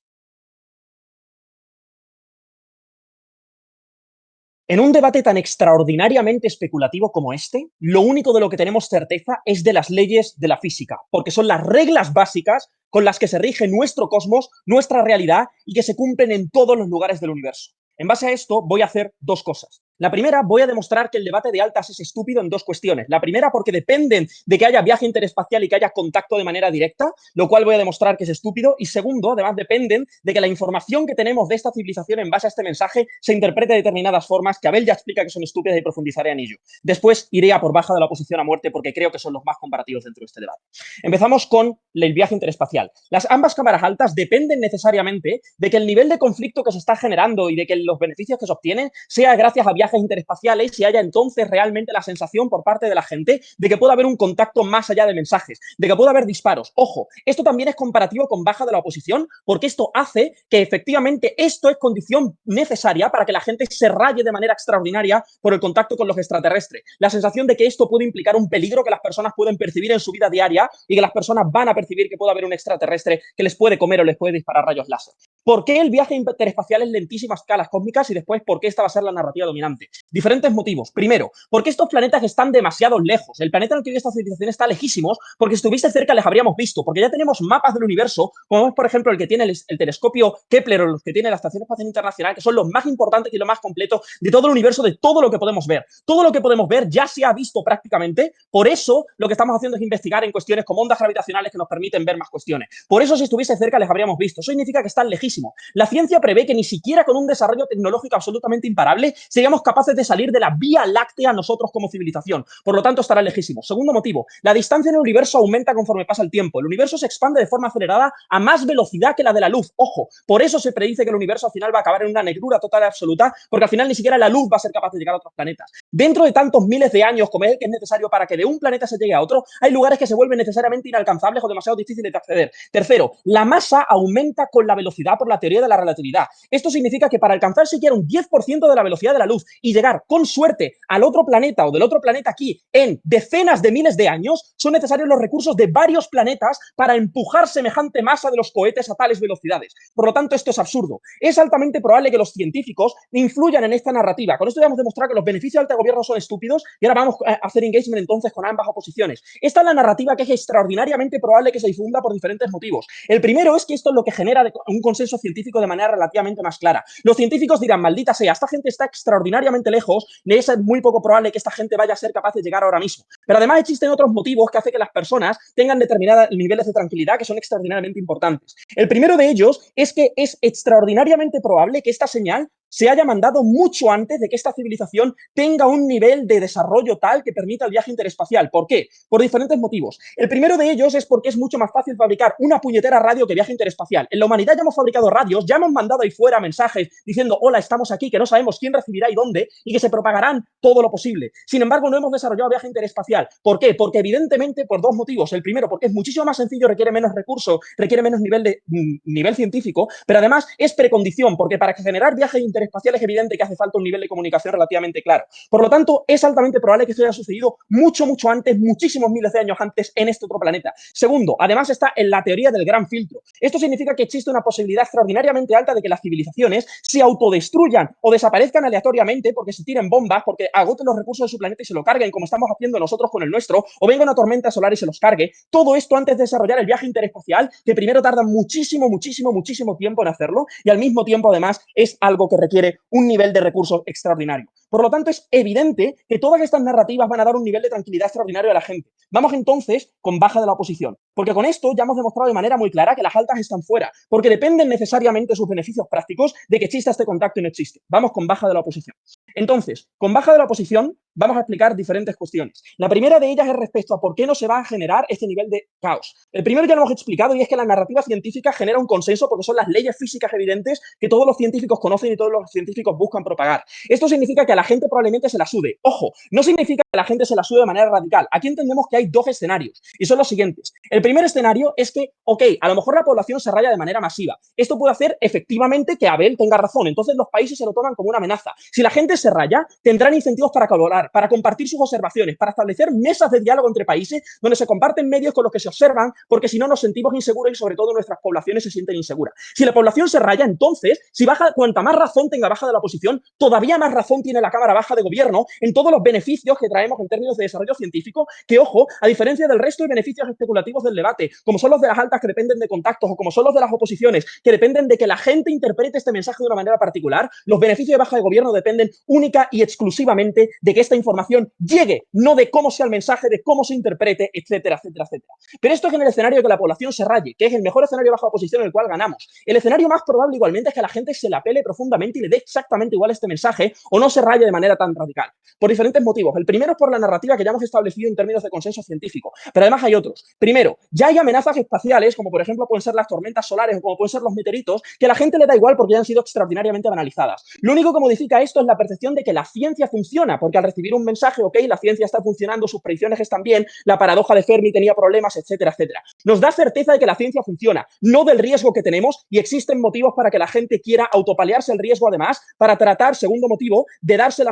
Speaker 7: En un debate tan extraordinariamente especulativo como este, lo único de lo que tenemos certeza es de las leyes de la física, porque son las reglas básicas con las que se rige nuestro cosmos, nuestra realidad y que se cumplen en todos los lugares del universo. En base a esto voy a hacer dos cosas. La primera, voy a demostrar que el debate de altas es estúpido en dos cuestiones. La primera, porque dependen de que haya viaje interespacial y que haya contacto de manera directa, lo cual voy a demostrar que es estúpido. Y segundo, además dependen de que la información que tenemos de esta civilización en base a este mensaje se interprete de determinadas formas que Abel ya explica que son estúpidas y profundizaré en ello. Después iré a por baja de la oposición a muerte porque creo que son los más comparativos dentro de este debate. Empezamos con el viaje interespacial. Ambas cámaras altas dependen necesariamente de que el nivel de conflicto que se está generando y de que los beneficios que se obtienen sea gracias a viajes interespaciales y haya entonces realmente la sensación por parte de la gente de que pueda haber un contacto más allá de mensajes, de que pueda haber disparos. Ojo, esto también es comparativo con baja de la oposición porque esto hace que efectivamente esto es condición necesaria para que la gente se raye de manera extraordinaria por el contacto con los extraterrestres. La sensación de que esto puede implicar un peligro que las personas pueden percibir en su vida diaria y que las personas van a percibir que puede haber un extraterrestre que les puede comer o les puede disparar rayos láser. ¿Por qué el viaje interespacial es lentísimas escalas cósmicas y después por qué esta va a ser la narrativa dominante? Diferentes motivos. Primero, porque estos planetas están demasiado lejos. El planeta en el que vive esta civilización está lejísimos porque si estuviese cerca les habríamos visto, porque ya tenemos mapas del universo, como es por ejemplo el que tiene el telescopio Kepler o los que tiene la Estación Espacial Internacional, que son los más importantes y los más completos de todo el universo, de todo lo que podemos ver. Todo lo que podemos ver ya se ha visto prácticamente, por eso lo que estamos haciendo es investigar en cuestiones como ondas gravitacionales que nos permiten ver más cuestiones. Por eso si estuviese cerca les habríamos visto. Eso significa que están lejísimos. La ciencia prevé que ni siquiera con un desarrollo tecnológico absolutamente imparable seríamos capaces de salir de la Vía Láctea nosotros como civilización. Por lo tanto, estará lejísimo. Segundo motivo, la distancia en el universo aumenta conforme pasa el tiempo. El universo se expande de forma acelerada a más velocidad que la de la luz. Ojo, por eso se predice que el universo al final va a acabar en una negrura total y absoluta, porque al final ni siquiera la luz va a ser capaz de llegar a otros planetas. Dentro de tantos miles de años como es el que es necesario para que de un planeta se llegue a otro, hay lugares que se vuelven necesariamente inalcanzables o demasiado difíciles de acceder. Tercero, la masa aumenta con la velocidad por la teoría de la relatividad. Esto significa que para alcanzar siquiera un 10% de la velocidad de la luz y llegar con suerte al otro planeta o del otro planeta aquí en decenas de miles de años, son necesarios los recursos de varios planetas para empujar semejante masa de los cohetes a tales velocidades. Por lo tanto, esto es absurdo. Es altamente probable que los científicos influyan en esta narrativa. Con esto ya hemos demostrado que los beneficios del alto gobierno son estúpidos y ahora vamos a hacer engagement entonces con ambas oposiciones. Esta es la narrativa que es extraordinariamente probable que se difunda por diferentes motivos. El primero es que esto es lo que genera un consenso científico de manera relativamente más clara. Los científicos dirán, maldita sea, esta gente está extraordinariamente lejos, y es muy poco probable que esta gente vaya a ser capaz de llegar ahora mismo. Pero además existen otros motivos que hacen que las personas tengan determinados niveles de tranquilidad que son extraordinariamente importantes. El primero de ellos es que es extraordinariamente probable que esta señal se haya mandado mucho antes de que esta civilización tenga un nivel de desarrollo tal que permita el viaje interespacial. ¿Por qué? Por diferentes motivos. El primero de ellos es porque es mucho más fácil fabricar una puñetera radio que viaje interespacial. En la humanidad ya hemos fabricado radios, ya hemos mandado ahí fuera mensajes diciendo, hola, estamos aquí, que no sabemos quién recibirá y dónde, y que se propagarán todo lo posible. Sin embargo, no hemos desarrollado viaje interespacial. ¿Por qué? Porque evidentemente por dos motivos. El primero, porque es muchísimo más sencillo, requiere menos recursos, requiere menos nivel científico, pero además es precondición, porque para generar viajes interespacial es evidente que hace falta un nivel de comunicación relativamente claro. Por lo tanto, es altamente probable que esto haya sucedido mucho antes, muchísimos miles de años antes en este otro planeta. Segundo, además está en la teoría del gran filtro. Esto significa que existe una posibilidad extraordinariamente alta de que las civilizaciones se autodestruyan o desaparezcan aleatoriamente porque se tiren bombas, porque agoten los recursos de su planeta y se lo carguen, como estamos haciendo nosotros con el nuestro, o venga una tormenta solar y se los cargue. Todo esto antes de desarrollar el viaje interespacial, que primero tarda muchísimo tiempo en hacerlo, y al mismo tiempo, además, es algo que requiere un nivel de recursos extraordinario. Por lo tanto, es evidente que todas estas narrativas van a dar un nivel de tranquilidad extraordinario a la gente. Vamos entonces con baja de la oposición, porque con esto ya hemos demostrado de manera muy clara que las altas están fuera, porque dependen necesariamente sus beneficios prácticos de que exista este contacto y no existe. Vamos con baja de la oposición. Entonces, con baja de la oposición vamos a explicar diferentes cuestiones. La primera de ellas es respecto a por qué no se va a generar este nivel de caos. El primero ya lo hemos explicado y es que la narrativa científica genera un consenso porque son las leyes físicas evidentes que todos los científicos conocen y todos los científicos buscan propagar. Esto significa que a la gente probablemente se la sude. Ojo, no significa que la gente se la sude de manera radical. Aquí entendemos que hay dos escenarios y son los siguientes. El primer escenario es que, ok, a lo mejor la población se raya de manera masiva. Esto puede hacer efectivamente que Abel tenga razón. Entonces los países se lo toman como una amenaza. Si la gente se raya, tendrán incentivos para hablar, para compartir sus observaciones, para establecer mesas de diálogo entre países donde se comparten medios con los que se observan, porque si no nos sentimos inseguros y sobre todo nuestras poblaciones se sienten inseguras. Si la población se raya, entonces, si baja, cuanta más razón tenga baja de la oposición, todavía más razón tiene la Cámara Baja de Gobierno en todos los beneficios que traemos en términos de desarrollo científico, que, ojo, a diferencia del resto de beneficios especulativos del debate, como son los de las altas que dependen de contactos o como son los de las oposiciones, que dependen de que la gente interprete este mensaje de una manera particular, los beneficios de baja de gobierno dependen única y exclusivamente de que esta información llegue, no de cómo sea el mensaje, de cómo se interprete, etcétera, etcétera, etcétera. Pero esto es en el escenario de que la población se raye, que es el mejor escenario de baja oposición en el cual ganamos. El escenario más probable igualmente es que la gente se la pele profundamente y le dé exactamente igual este mensaje o no se raye de manera tan radical. Por diferentes motivos. El primero es por la narrativa que ya hemos establecido en términos de consenso científico, pero además hay otros. Primero, ya hay amenazas espaciales, como por ejemplo pueden ser las tormentas solares o como pueden ser los meteoritos, que a la gente le da igual porque ya han sido extraordinariamente banalizadas. Lo único que modifica esto es la percepción de que la ciencia funciona, porque al recibir un mensaje, ok, la ciencia está funcionando, sus predicciones están bien, la paradoja de Fermi tenía problemas, etcétera, etcétera. Nos da certeza de que la ciencia funciona, no del riesgo que tenemos, y existen motivos para que la gente quiera autopaliarse el riesgo además, para tratar, segundo motivo, de darse el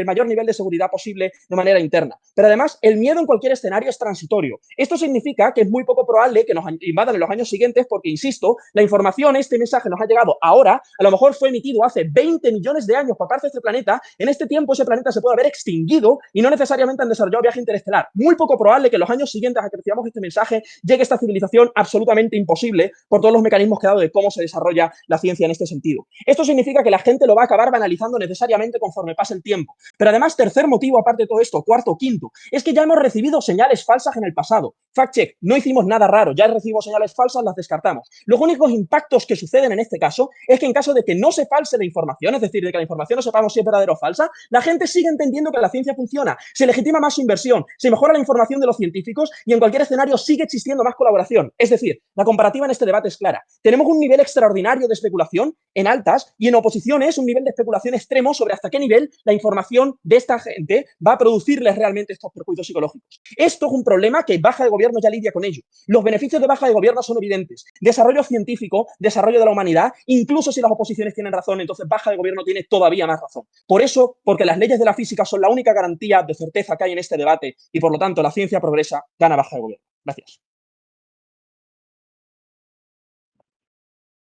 Speaker 7: mayor nivel de seguridad posible de manera interna. Pero además, el miedo en cualquier escenario es transitorio. Esto significa que es muy poco probable que nos invadan en los años siguientes porque, insisto, la información, este mensaje nos ha llegado ahora, a lo mejor fue emitido hace 20 millones de años por parte de este planeta, en este tiempo ese planeta se puede haber extinguido y no necesariamente han desarrollado viaje interestelar. Muy poco probable que en los años siguientes a que recibamos este mensaje llegue esta civilización absolutamente imposible por todos los mecanismos que ha dado de cómo se desarrolla la ciencia en este sentido. Esto significa que la gente lo va a acabar banalizando necesariamente conforme pase el tiempo. Pero además, tercer motivo, aparte de todo esto, cuarto, quinto, es que ya hemos recibido señales falsas en el pasado. Fact check, no hicimos nada raro, ya recibimos señales falsas, las descartamos. Los únicos impactos que suceden en este caso es que en caso de que no se false la información, es decir, de que la información no sepamos si es verdadera o falsa, la gente sigue entendiendo que la ciencia funciona, se legitima más su inversión, se mejora la información de los científicos y en cualquier escenario sigue existiendo más colaboración. Es decir, la comparativa en este debate es clara. Tenemos un nivel extraordinario de especulación en altas y en oposiciones un nivel de especulación extremo sobre hasta qué nivel la información de esta gente va a producirles realmente estos perjuicios psicológicos. Esto es un problema que baja de gobierno ya lidia con ello. Los beneficios de baja de gobierno son evidentes. Desarrollo científico, desarrollo de la humanidad, incluso si las oposiciones tienen razón, entonces baja de gobierno tiene todavía más razón. Por eso, porque las leyes de la física son la única garantía de certeza que hay en este debate y por lo tanto la ciencia progresa, gana baja de gobierno. Gracias.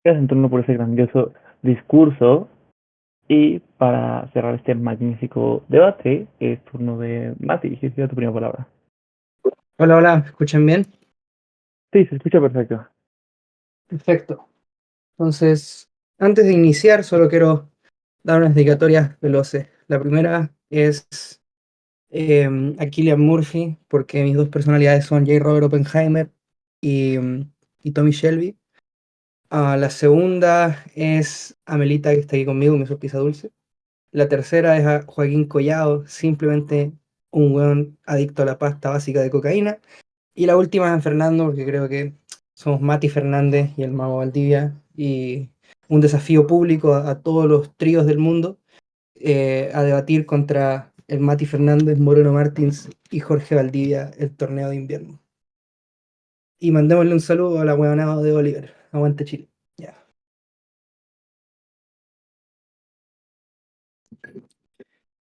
Speaker 1: Gracias, Antonio, por ese grandioso discurso. Y para cerrar este magnífico debate, es turno de Mati. Si tu primera palabra.
Speaker 9: Hola, hola, ¿me escuchan bien?
Speaker 1: Sí, se escucha perfecto.
Speaker 9: Perfecto. Entonces, antes de iniciar, solo quiero dar unas dedicatorias veloces. La primera es a Cillian Murphy, porque mis dos personalidades son J. Robert Oppenheimer y Tommy Shelby. La segunda es a Melita, que está aquí conmigo, me hizo pizza dulce. La tercera es a Joaquín Collado, simplemente un weón adicto a la pasta básica de cocaína. Y la última es a Fernando, porque creo que somos Mati Fernández y el Mago Valdivia, y un desafío público a todos los tríos del mundo a debatir contra el Mati Fernández, Moreno Martins y Jorge Valdivia el torneo de invierno. Y mandémosle un saludo a la huevonada de Oliver. Aguante Chile. Ya.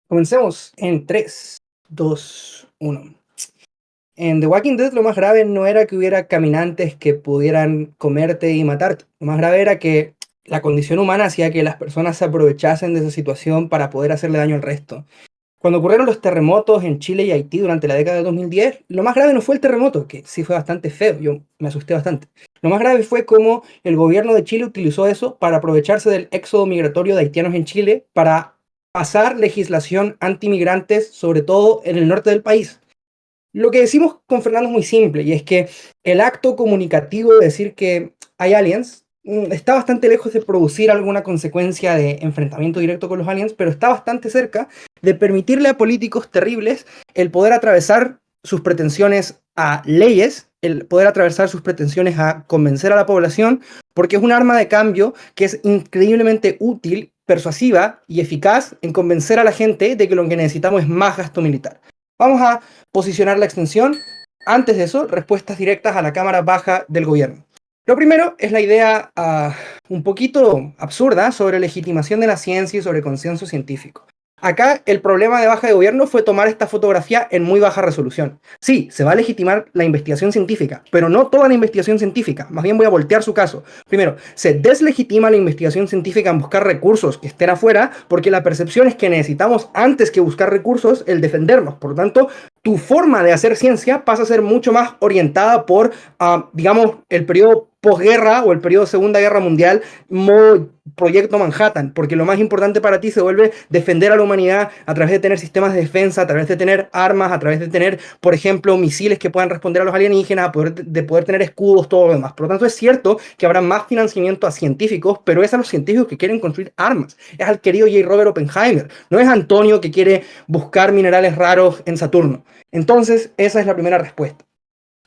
Speaker 9: Comencemos en 3, 2, 1. En The Walking Dead lo más grave no era que hubiera caminantes que pudieran comerte y matarte. Lo más grave era que la condición humana hacía que las personas se aprovechasen de esa situación para poder hacerle daño al resto. Cuando ocurrieron los terremotos en Chile y Haití durante la década de 2010, lo más grave no fue el terremoto, que sí fue bastante feo, yo me asusté bastante. Lo más grave fue cómo el gobierno de Chile utilizó eso para aprovecharse del éxodo migratorio de haitianos en Chile para pasar legislación antimigrantes, sobre todo en el norte del país. Lo que decimos con Fernando es muy simple, y es que el acto comunicativo de decir que hay aliens está bastante lejos de producir alguna consecuencia de enfrentamiento directo con los aliens, pero está bastante cerca de permitirle a políticos terribles el poder atravesar sus pretensiones a leyes, el poder atravesar sus pretensiones a convencer a la población, porque es un arma de cambio que es increíblemente útil, persuasiva y eficaz en convencer a la gente de que lo que necesitamos es más gasto militar. Vamos a posicionar la extensión. Antes de eso, respuestas directas a la Cámara Baja del Gobierno. Lo primero es la idea un poquito absurda sobre legitimación de la ciencia y sobre consenso científico. Acá el problema de baja de gobierno fue tomar esta fotografía en muy baja resolución. Sí, se va a legitimar la investigación científica, pero no toda la investigación científica. Más bien voy a voltear su caso. Primero, se deslegitima la investigación científica en buscar recursos que estén afuera, porque la percepción es que necesitamos, antes que buscar recursos, el defendernos. Por lo tanto, tu forma de hacer ciencia pasa a ser mucho más orientada por, digamos, el periodo posguerra o el periodo Segunda Guerra Mundial, modo Proyecto Manhattan, porque lo más importante para ti se vuelve defender a la humanidad a través de tener sistemas de defensa, a través de tener armas, a través de tener, por ejemplo, misiles que puedan responder a los alienígenas, de poder tener escudos, todo lo demás. Por lo tanto, es cierto que habrá más financiamiento a científicos, pero es a los científicos que quieren construir armas. Es al querido J. Robert Oppenheimer, no es Antonio que quiere buscar minerales raros en Saturno. Entonces, esa es la primera respuesta.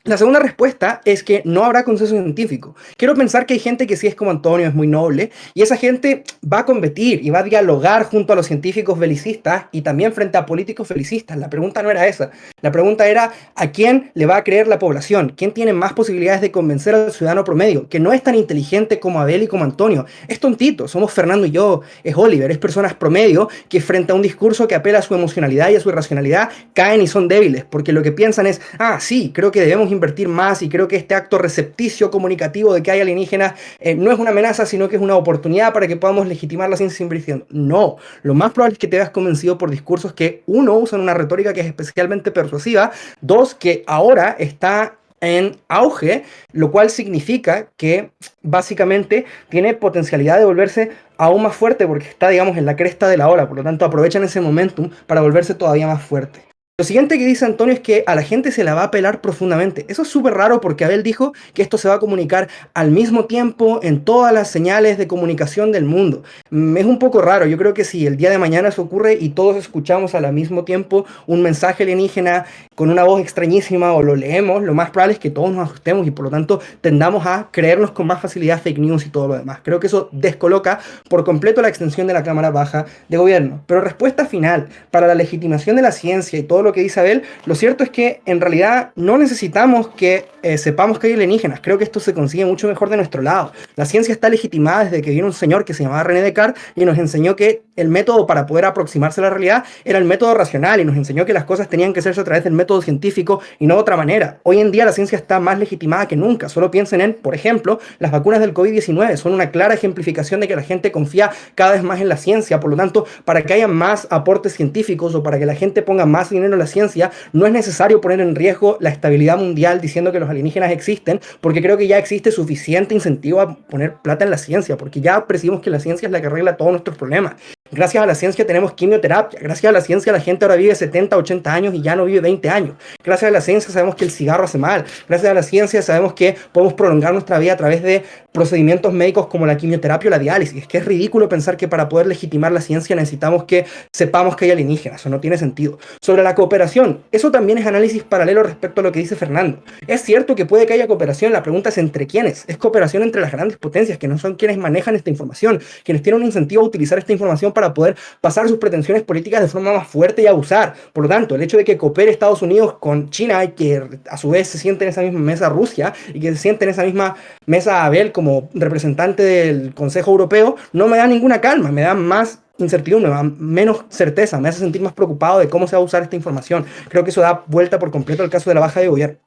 Speaker 9: La segunda respuesta es que no habrá consenso científico. Quiero pensar que hay gente que sí es como Antonio, es muy noble, y esa gente va a competir y va a dialogar junto a los científicos belicistas y también frente a políticos belicistas. La pregunta no era esa. La pregunta era ¿a quién le va a creer la población? ¿Quién tiene más posibilidades de convencer al ciudadano promedio? Que no es tan inteligente como Abel y como Antonio. Es tontito, somos Fernando y yo, es Oliver, es personas promedio que frente a un discurso que apela a su emocionalidad y a su irracionalidad caen y son débiles, porque lo que piensan es, sí, creo que debemos invertir más y creo que este acto recepticio comunicativo de que hay alienígenas no es una amenaza, sino que es una oportunidad para que podamos legitimar la ciencia inversión. No, lo más probable es que te veas convencido por discursos que, uno, usan una retórica que es especialmente persuasiva, dos, que ahora está en auge, lo cual significa que básicamente tiene potencialidad de volverse aún más fuerte porque está, digamos, en la cresta de la ola, por lo tanto aprovechan ese momentum para volverse todavía más fuerte. Lo siguiente que dice Antonio es que a la gente se la va a apelar profundamente. Eso es súper raro porque Abel dijo que esto se va a comunicar al mismo tiempo en todas las señales de comunicación del mundo. Es un poco raro. Yo creo que si el día de mañana eso ocurre y todos escuchamos al mismo tiempo un mensaje alienígena con una voz extrañísima o lo leemos, lo más probable es que todos nos asustemos y por lo tanto tendamos a creernos con más facilidad fake news y todo lo demás. Creo que eso descoloca por completo la extensión de la Cámara Baja de Gobierno. Pero respuesta final para la legitimación de la ciencia y todo lo que dice Abel, lo cierto es que en realidad no necesitamos que sepamos que hay alienígenas. Creo que esto se consigue mucho mejor de nuestro lado. La ciencia está legitimada desde que vino un señor que se llamaba René Descartes y nos enseñó que el método para poder aproximarse a la realidad era el método racional y nos enseñó que las cosas tenían que hacerse a través del método científico y no de otra manera. Hoy en día la ciencia está más legitimada que nunca. Solo piensen en, por ejemplo, las vacunas del COVID-19. Son una clara ejemplificación de que la gente confía cada vez más en la ciencia. Por lo tanto, para que haya más aportes científicos o para que la gente ponga más dinero en la ciencia, no es necesario poner en riesgo la estabilidad mundial diciendo que los alienígenas existen, porque creo que ya existe suficiente incentivo a poner plata en la ciencia, porque ya percibimos que la ciencia es la que arregla todos nuestros problemas. Gracias a la ciencia tenemos quimioterapia, gracias a la ciencia la gente ahora vive 70, 80 años y ya no vive 20 años. Gracias a la ciencia sabemos que el cigarro hace mal, gracias a la ciencia sabemos que podemos prolongar nuestra vida a través de procedimientos médicos como la quimioterapia o la diálisis. Es que es ridículo pensar que para poder legitimar la ciencia necesitamos que sepamos que hay alienígenas, eso no tiene sentido. Sobre la cooperación, eso también es análisis paralelo respecto a lo que dice Fernando. Es cierto que puede que haya cooperación, la pregunta es entre quiénes. Es cooperación entre las grandes potencias, que no son quienes manejan esta información, quienes tienen un incentivo a utilizar esta información para poder pasar sus pretensiones políticas de forma más fuerte y abusar. Por lo tanto, el hecho de que coopere Estados Unidos con China y que a su vez se siente en esa misma mesa Rusia y que se siente en esa misma mesa Abel como representante del Consejo Europeo, no me da ninguna calma, me da más incertidumbre, menos certeza, me hace sentir más preocupado de cómo se va a usar esta información. Creo que eso da vuelta por completo al caso de la baja de gobierno.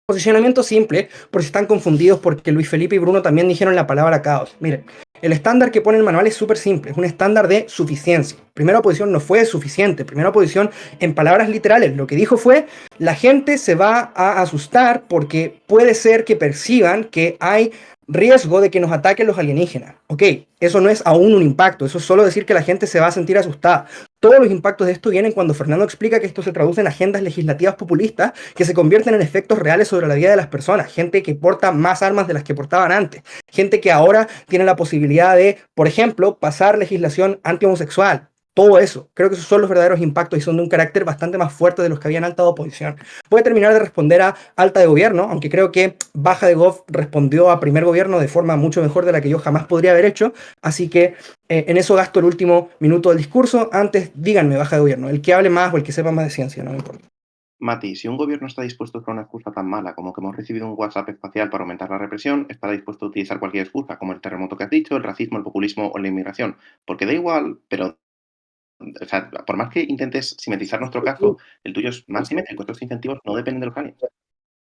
Speaker 9: Posicionamiento simple, por si están confundidos, porque Luis Felipe y Bruno también dijeron la palabra caos. Miren, el estándar que pone el manual es súper simple, es un estándar de suficiencia. Primera posición no fue suficiente, primera posición en palabras literales, lo que dijo fue, la gente se va a asustar porque puede ser que perciban que hay riesgo de que nos ataquen los alienígenas. Ok, eso no es aún un impacto, eso es solo decir que la gente se va a sentir asustada. Todos los impactos de esto vienen cuando Fernando explica que esto se traduce en agendas legislativas populistas que se convierten en efectos reales sobre la vida de las personas. Gente que porta más armas de las que portaban antes. Gente que ahora tiene la posibilidad de, por ejemplo, pasar legislación anti-homosexual. Todo eso. Creo que esos son los verdaderos impactos y son de un carácter bastante más fuerte de los que había en alta de oposición. Voy a terminar de responder a alta de gobierno, aunque creo que baja de gov respondió a primer gobierno de forma mucho mejor de la que yo jamás podría haber hecho. Así que en eso gasto el último minuto del discurso. Antes, díganme, baja de gobierno, el que hable más o el que sepa más de ciencia, no me importa.
Speaker 10: Mati, si un gobierno está dispuesto a usar una excusa tan mala como que hemos recibido un WhatsApp espacial para aumentar la represión, estará dispuesto a utilizar cualquier excusa, como el terremoto que has dicho, el racismo, el populismo o la inmigración. Porque da igual, pero O sea, por más que intentes simetrizar nuestro caso, el tuyo es más simétrico. Estos incentivos no dependen de los aliens.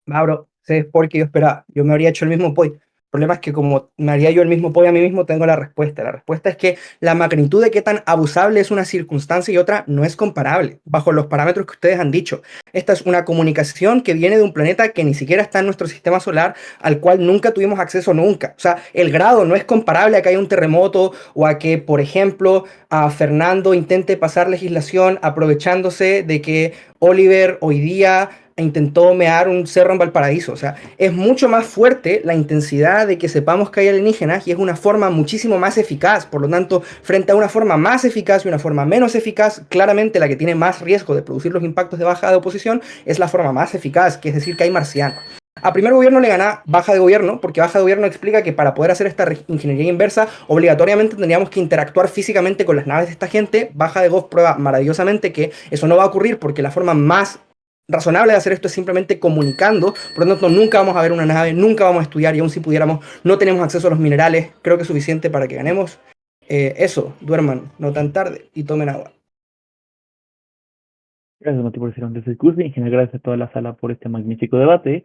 Speaker 9: Bro, ese es porque yo esperaba. Yo me habría hecho el mismo POI. El problema es que como me haría yo el mismo POI a mí mismo, tengo la respuesta. La respuesta es que la magnitud de qué tan abusable es una circunstancia y otra no es comparable, bajo los parámetros que ustedes han dicho. Esta es una comunicación que viene de un planeta que ni siquiera está en nuestro sistema solar, al cual nunca tuvimos acceso nunca. O sea, el grado no es comparable a que haya un terremoto o a que, por ejemplo, a Fernando intente pasar legislación aprovechándose de que Oliver hoy día intentó mear un cerro en Valparaíso. O sea, es mucho más fuerte la intensidad de que sepamos que hay alienígenas y es una forma muchísimo más eficaz. Por lo tanto, frente a una forma más eficaz y una forma menos eficaz, claramente la que tiene más riesgo de producir los impactos de baja de oposición es la forma más eficaz, que es decir, que hay marcianos. A primer gobierno le gana baja de gobierno, porque baja de gobierno explica que para poder hacer esta ingeniería inversa, obligatoriamente tendríamos que interactuar físicamente con las naves de esta gente. Baja de Gov prueba maravillosamente que eso no va a ocurrir porque la forma más razonable de hacer esto es simplemente comunicando. Por lo tanto, nunca vamos a ver una nave, nunca vamos a estudiar y aún si pudiéramos, no tenemos acceso a los minerales. Creo que es suficiente para que ganemos. Eso, duerman, no tan tarde y tomen agua.
Speaker 1: Gracias, Mati, por ese discurso. Y en general, gracias a toda la sala por este magnífico debate.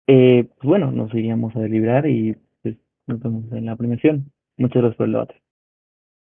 Speaker 1: Pues bueno, nos iríamos a deliberar y pues, nos vemos en la premiación. Muchas gracias por el debate.